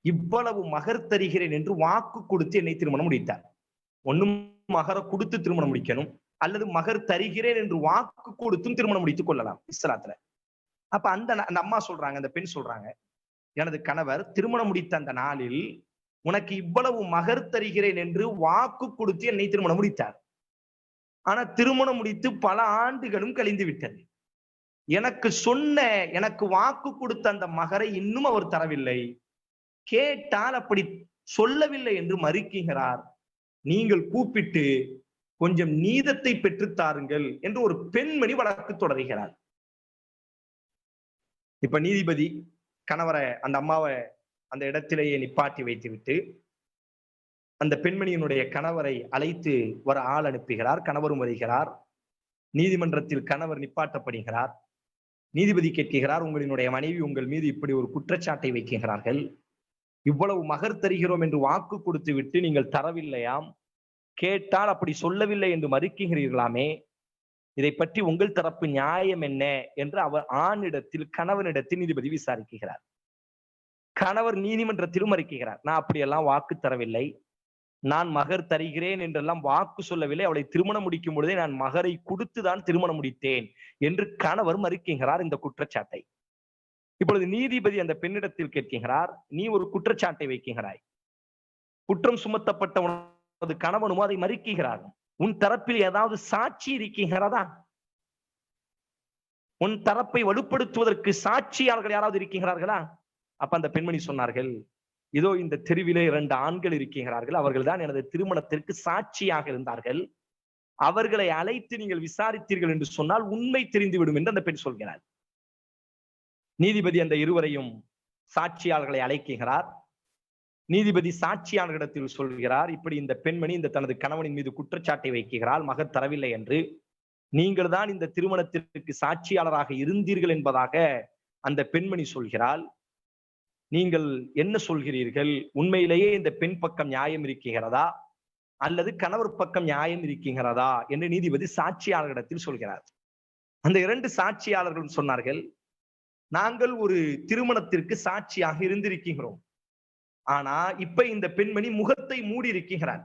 இவ்வளவு மகர் தருகிறேன் என்று வாக்கு கொடுத்து என்னை திருமணம் முடித்தார். ஒன்னும் மகரை கொடுத்து திருமணம் முடிக்கணும், அல்லது மகர் தருகிறேன் என்று வாக்கு கொடுத்தும் திருமணம் முடித்துக் கொள்ளலாம் இஸ்லாத்துல. அப்ப அந்த அம்மா சொல்றாங்க, அந்த பெண் சொல்றாங்க, எனது கணவர் திருமணம் முடித்த அந்த நாளில் உனக்கு இவ்வளவு மகர் தருகிறேன் என்று வாக்கு கொடுத்து என்னை திருமணம் முடித்தார். ஆனா திருமணம் முடித்து பல ஆண்டுகளும் கழிந்து விட்டது. எனக்கு வாக்கு கொடுத்த அந்த மகரை இன்னும் அவர் தரவில்லை. கேட்டால் அப்படி சொல்லவில்லை என்று மறுக்கிறார். நீங்கள் கூப்பிட்டு கொஞ்சம் நீதத்தை பெற்றுத்தாருங்கள் என்று ஒரு பெண்மணி வழக்கு தொடர்கிறார். இப்ப நீதிபதி கணவரை, அந்த அம்மாவை அந்த இடத்திலேயே நிப்பாட்டி வைத்துவிட்டு அந்த பெண்மணியினுடைய கணவரை அழைத்து வர ஆள் அனுப்புகிறார். கணவரும் வருகிறார். நீதிமன்றத்தில் கணவர் நிப்பாட்டப்படுகிறார். நீதிபதி கேட்கிறார், உங்களினுடைய மனைவி உங்கள் மீது இப்படி ஒரு குற்றச்சாட்டை வைக்கிறார்கள், இவ்வளவு மகர் தருகிறோம் என்று வாக்கு கொடுத்து விட்டு நீங்கள் தரவில்லையாம், கேட்டால் அப்படி சொல்லவில்லை என்று மறுக்கிறீர்களாமே, இதை பற்றி உங்கள் தரப்பு நியாயம் என்ன என்று அவர் கணவனிடத்தில் நீதிபதி விசாரிக்கிறார். கணவர் நீதிமன்றத்திலும் மறுக்கிறார், நான் அப்படியெல்லாம் வாக்கு தரவில்லை, நான் மகர் தருகிறேன் என்றெல்லாம் வாக்கு சொல்லவில்லை, அவளை திருமணம் முடிக்கும் பொழுதே நான் மகரை கொடுத்துதான் திருமணம் முடித்தேன் என்று கணவர் மறுக்கிறார் இந்த குற்றச்சாட்டை. இப்பொழுது நீதிபதி அந்த பெண்ணிடத்தில் கேட்கிறார், நீ ஒரு குற்றச்சாட்டை வைக்கிறாய், குற்றம் சுமத்தப்பட்ட உனது கணவனும் அதை மறுக்கிறார், உன் தரப்பில் ஏதாவது சாட்சி இருக்கிறதா? உன் தரப்பை வலுப்படுத்துவதற்கு சாட்சியாளர்கள் யாராவது இருக்கிறார்களா? அப்ப அந்த பெண்மணி சொன்னார்கள், இதோ இந்த தெருவிலே 2 ஆண்கள் இருக்கிறார்கள், அவர்கள் தான் எனது திருமணத்திற்கு சாட்சியாக இருந்தார்கள், அவர்களை அழைத்து நீங்கள் விசாரித்தீர்கள் என்று சொன்னால் உண்மை தெரிந்துவிடும் என்று அந்த பெண் சொல்கிறார். நீதிபதி அந்த இருவரையும் சாட்சியாளர்களை அழைக்கிறார். நீதிபதி சாட்சியாளர்களிடத்தில் சொல்கிறார், இப்படி இந்த பெண்மணி இந்த தனது கணவனின் மீது குற்றச்சாட்டை வைக்கிறாள், மகர் தரவில்லை என்று. நீங்கள் தான் இந்த திருமணத்திற்கு சாட்சியாளராக இருந்தீர்கள் என்பதாக அந்த பெண்மணி சொல்கிறாள். நீங்கள் என்ன சொல்கிறீர்கள்? உண்மையிலேயே இந்த பெண் பக்கம் நியாயம் இருக்கிறதா அல்லது கணவர் பக்கம் நியாயம் இருக்கிறதா என்று நீதிபதி சாட்சியாளர்களிடத்தில் சொல்கிறார். அந்த 2 சாட்சியாளர்களும் சொன்னார்கள், நாங்கள் ஒரு திருமணத்திற்கு சாட்சியாக இருந்திருக்கிறோம், ஆனா இப்ப இந்த பெண்மணி முகத்தை மூடி இருக்கிறார்.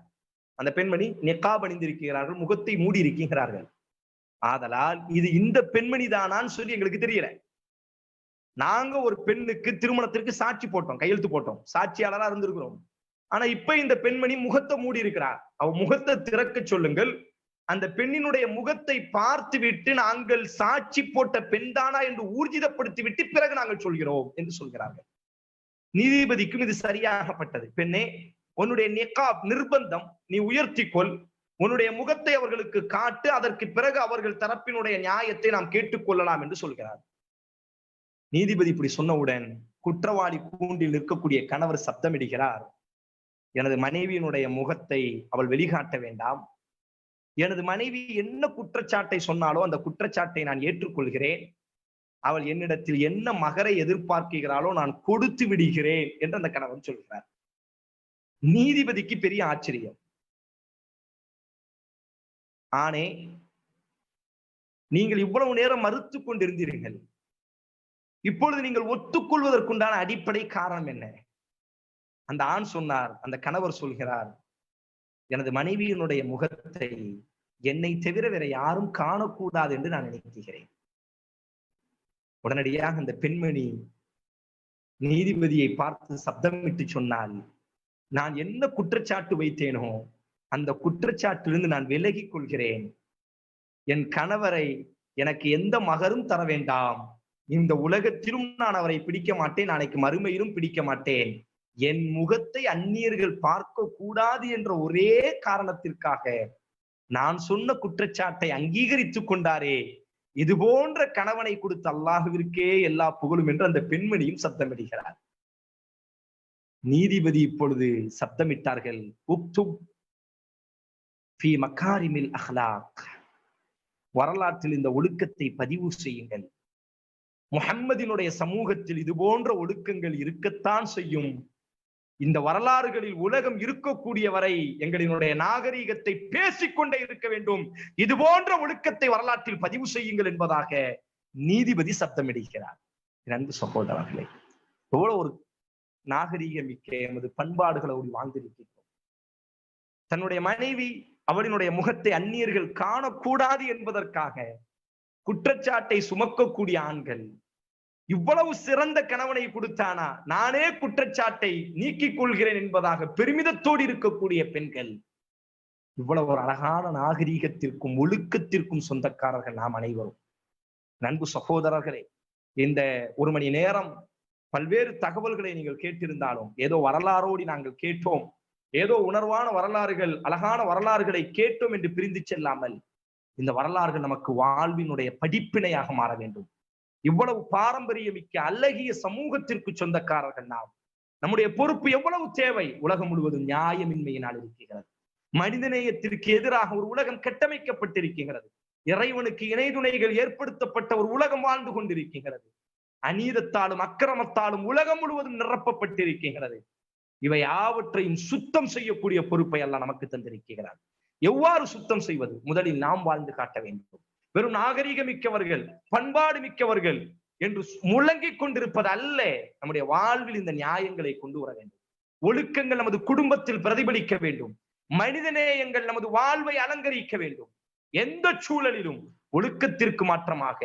அந்த பெண்மணி நிக்காப் அணிந்திருக்கிறார்கள், முகத்தை மூடி இருக்கிறார்கள். ஆதலால் இது இந்த பெண்மணி தானான்னு சொல்லி எங்களுக்கு தெரியல. நாங்க ஒரு பெண்ணுக்கு திருமணத்திற்கு சாட்சி போட்டோம், கையெழுத்து போட்டோம், சாட்சியாளரா இருந்திருக்கிறோம். ஆனா இப்ப இந்த பெண்மணி முகத்தை மூடி இருக்கிறார், அவ முகத்தை திறக்க சொல்லுங்கள், அந்த பெண்ணினுடைய முகத்தை பார்த்து விட்டு நாங்கள் சாட்சி போட்ட பெண்தானா என்று ஊர்ஜிதப்படுத்தி விட்டு பிறகு நாங்கள் சொல்கிறோம் என்று சொல்கிறார்கள். நீதிபதிக்கும் இது சரியாகப்பட்டது. பெண்ணே, உன்னுடைய நிக்காப் நிர்பந்தம் நீ உயர்த்திக்கொள், உன்னுடைய முகத்தை அவர்களுக்கு காட்டு, அதற்கு பிறகு அவர்கள் தரப்பினுடைய நியாயத்தை நாம் கேட்டுக்கொள்ளலாம் என்று சொல்கிறார். நீதிபதி இப்படி சொன்னவுடன் குற்றவாளி கூண்டில் நிற்கக்கூடிய கணவர் சப்தமிடுகிறார், எனது மனைவியினுடைய முகத்தை அவள் வெளிக்காட்ட வேண்டாம், எனது மனைவி என்ன குற்றச்சாட்டை சொன்னாலோ அந்த குற்றச்சாட்டை நான் ஏற்றுக்கொள்கிறேன், அவள் என்னிடத்தில் என்ன மகரை எதிர்பார்க்கிறாளோ நான் கொடுத்து விடுகிறேன் என்று அந்த கணவன் சொல்கிறார். நீதிபதிக்கு பெரிய ஆச்சரியம். ஆனே, நீங்கள் இவ்வளவு நேரம் மறுத்து கொண்டிருந்தீர்கள், இப்பொழுது நீங்கள் ஒத்துக்கொள்வதற்குண்டான அடிப்படை காரணம் என்ன? அந்த ஆண் சொன்னார், அந்த கணவர் சொல்கிறார், எனது மனைவியினுடைய முகத்தை என்னை தவிர வேற யாரும் காணக்கூடாது என்று நான் நினைக்கிறேன். உடனடியாக அந்த பெண்மணி நீதிபதியை பார்த்து சப்தமிட்டு சொன்னால், நான் என்ன குற்றச்சாட்டு வைத்தேனோ அந்த குற்றச்சாட்டிலிருந்து நான் விலகிக் கொள்கிறேன். என் கணவரை எனக்கு எந்த மகரும் தர வேண்டாம், இந்த உலகத்திலும் நான் அவரை பிடிக்க மாட்டேன், நாளைக்கு மறுமையிலும் பிடிக்க மாட்டேன், என் முகத்தை அந்நியர்கள் பார்க்க கூடாது என்ற ஒரே காரணத்திற்காக நான் சொன்ன குற்றச்சாட்டை அங்கீகரித்துக் கொண்டாரே, இது போன்ற கணவனை கொடுத்த அல்லாஹ்விற்கே எல்லா புகழும் என்று அந்த பெண்மணியும் சப்தமிடுகிறார். நீதிபதி இப்பொழுது சப்தமிட்டார்கள், உக்துப் ஃபீ மகாரிமில் அஹ்லாக், வரலாற்றில் இந்த ஒழுக்கத்தை பதிவு செய்யுங்கள். முஹம்மதினுடைய சமூகத்தில் இது போன்ற ஒழுக்கங்கள் இருக்கத்தான் செய்யும். இந்த வரலாறுகளில் உலகம் இருக்கக்கூடிய வரை எங்களினுடைய நாகரீகத்தை பேசிக்கொண்டே இருக்க வேண்டும். இது போன்ற ஒழுக்கத்தை வரலாற்றில் பதிவு செய்யுங்கள் என்பதாக நீதிபதி சப்தமிடுகிறார். அன்பு சகோதரர்களே, எவ்வளவு ஒரு நாகரீகம் மிக்க எமது பண்பாடுகளோடு வாழ்ந்திருக்கிறோம். தன்னுடைய மனைவி அவளினுடைய முகத்தை அந்நியர்கள் காணக்கூடாது என்பதற்காக குற்றச்சாட்டை சுமக்கக்கூடிய ஆண்கள், இவ்வளவு சிறந்த கணவனை கொடுத்தானா, நானே குற்றச்சாட்டை நீக்கிக் கொள்கிறேன் என்பதாக பெருமிதத்தோடு இருக்கக்கூடிய பெண்கள், இவ்வளவு ஒரு அழகான நாகரீகத்திற்கும் ஒழுக்கத்திற்கும் சொந்தக்காரர்கள் நாம் அனைவரும். அன்பு சகோதரர்களே, இந்த 1 மணி நேரம் பல்வேறு தகவல்களை நீங்கள் கேட்டிருந்தாலும், ஏதோ வரலாறோடு நாங்கள் கேட்டோம், ஏதோ உணர்வான வரலாறுகள், அழகான வரலாறுகளை கேட்டோம் என்று பிரிந்து செல்லாமல், இந்த வரலாறுகள் நமக்கு வாழ்வினுடைய படிப்பினையாக மாற வேண்டும். இவ்வளவு பாரம்பரியமிக்க அழகிய சமூகத்திற்கு சொந்தக்காரர்கள் நாம். நம்முடைய பொறுப்பு எவ்வளவு தேவை? உலகம் முழுவதும் நியாயமின்மையினால் இருக்கிறது. மனிதநேயத்திற்கு எதிராக ஒரு உலகம் கட்டமைக்கப்பட்டிருக்கிறது. இறைவனுக்கு இணைதுணைகள் ஏற்படுத்தப்பட்ட ஒரு உலகம் வாழ்ந்து கொண்டிருக்கிறது. அநீதத்தாலும் அக்கிரமத்தாலும் உலகம் முழுவதும் நிரப்பப்பட்டிருக்கிறது. இவை யாவற்றையும் சுத்தம் செய்யக்கூடிய பொறுப்பை அல்லாஹ் நமக்கு தந்திருக்கிறார். எவ்வாறு சுத்தம் செய்வது? முதலில் நாம் வாழ்ந்து காட்ட வேண்டும். வெறும் நாகரீக மிக்கவர்கள், பண்பாடு மிக்கவர்கள் என்று முழங்கிக் கொண்டிருப்பது அல்ல. நம்முடைய வாழ்வில் இந்த நியாயங்களை கொண்டு வர வேண்டும். ஒழுக்கங்கள் நமது குடும்பத்தில் பிரதிபலிக்க வேண்டும். மனிதநேயங்கள் நமது வாழ்வை அலங்கரிக்க வேண்டும். எந்த சூழலிலும் ஒழுக்கத்திற்கு மாற்றமாக,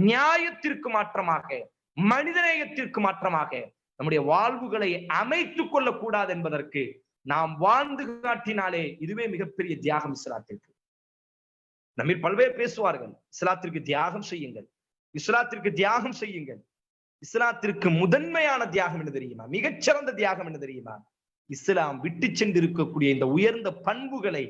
நியாயத்திற்கு மாற்றமாக, மனிதநேயத்திற்கு மாற்றமாக நம்முடைய வாழ்வுகளை அமைத்துக் கொள்ளக்கூடாது என்பதற்கு நாம் வாழ்ந்து காட்டினாலே இதுவே மிகப்பெரிய தியாகம் இஸ்லாத்திற்கு. நம்ம பல்வேறு பேசுவார்கள், இஸ்லாத்திற்கு தியாகம் செய்யுங்கள், இஸ்லாத்திற்கு தியாகம் செய்யுங்கள். இஸ்லாத்திற்கு முதன்மையான தியாகம் என்ன தெரியுமா? மிகச்சிறந்த தியாகம் என்ன தெரியுமா? இஸ்லாம் விட்டு சென்றிருக்கக்கூடிய இந்த உயர்ந்த பண்புகளை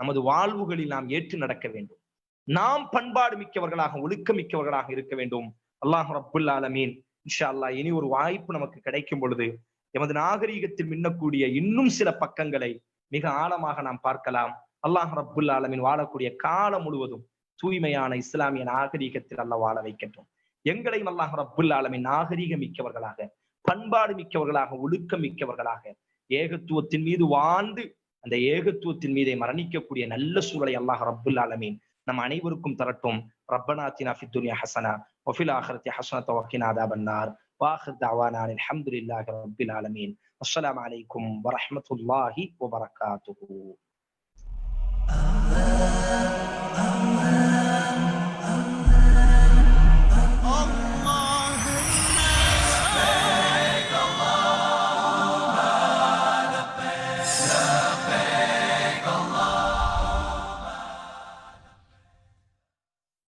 நமது வாழ்வுகளில் நாம் ஏற்று நடக்க வேண்டும். நாம் பண்பாடு மிக்கவர்களாக, ஒழுக்க மிக்கவர்களாக இருக்க வேண்டும். அல்லாஹ் ரப்புல் ஆலமீன் இன்ஷா அல்லாஹ் இனி ஒரு வாய்ப்பு நமக்கு கிடைக்கும் பொழுது எமது நாகரீகத்தில் மின்னக்கூடிய இன்னும் சில பக்கங்களை மிக ஆழமாக நாம் பார்க்கலாம். அல்லாஹ் ரப்புல் ஆலமீன் வாழக்கூடிய காலம் முழுவதும் தூய்மையான இஸ்லாமிய நாகரீகத்தில் அல்லாஹ் வாழ வைக்கட்டும். எங்களையும் அல்லாஹ் ரப்புல் ஆலமீன் நாகரீக மிக்கவர்களாக, பண்பாடு மிக்கவர்களாக, ஒழுக்க மிக்கவர்களாக, ஏகத்துவத்தின் மீது வாழ்ந்து அந்த ஏகத்துவத்தின் மீதை மரணிக்கக்கூடிய நல்ல சூழலை அல்லாஹ் ரப்புல் ஆலமீன் நம் அனைவருக்கும் தரட்டும். ரப்பனா ஆத்தினா ஃபித் துன்யா ஹஸனா வ ஃபில் ஆখিরাতি ஹஸனத வ கினா அஸாபன்னார். வாஹிர் தஅவானா அல்ஹம்துலில்லாஹி ரப்பில் ஆலமீன். அஸ்ஸலாமு அலைக்கும் வ ரஹ்மத்துல்லாஹி வ பரகாத்துஹு.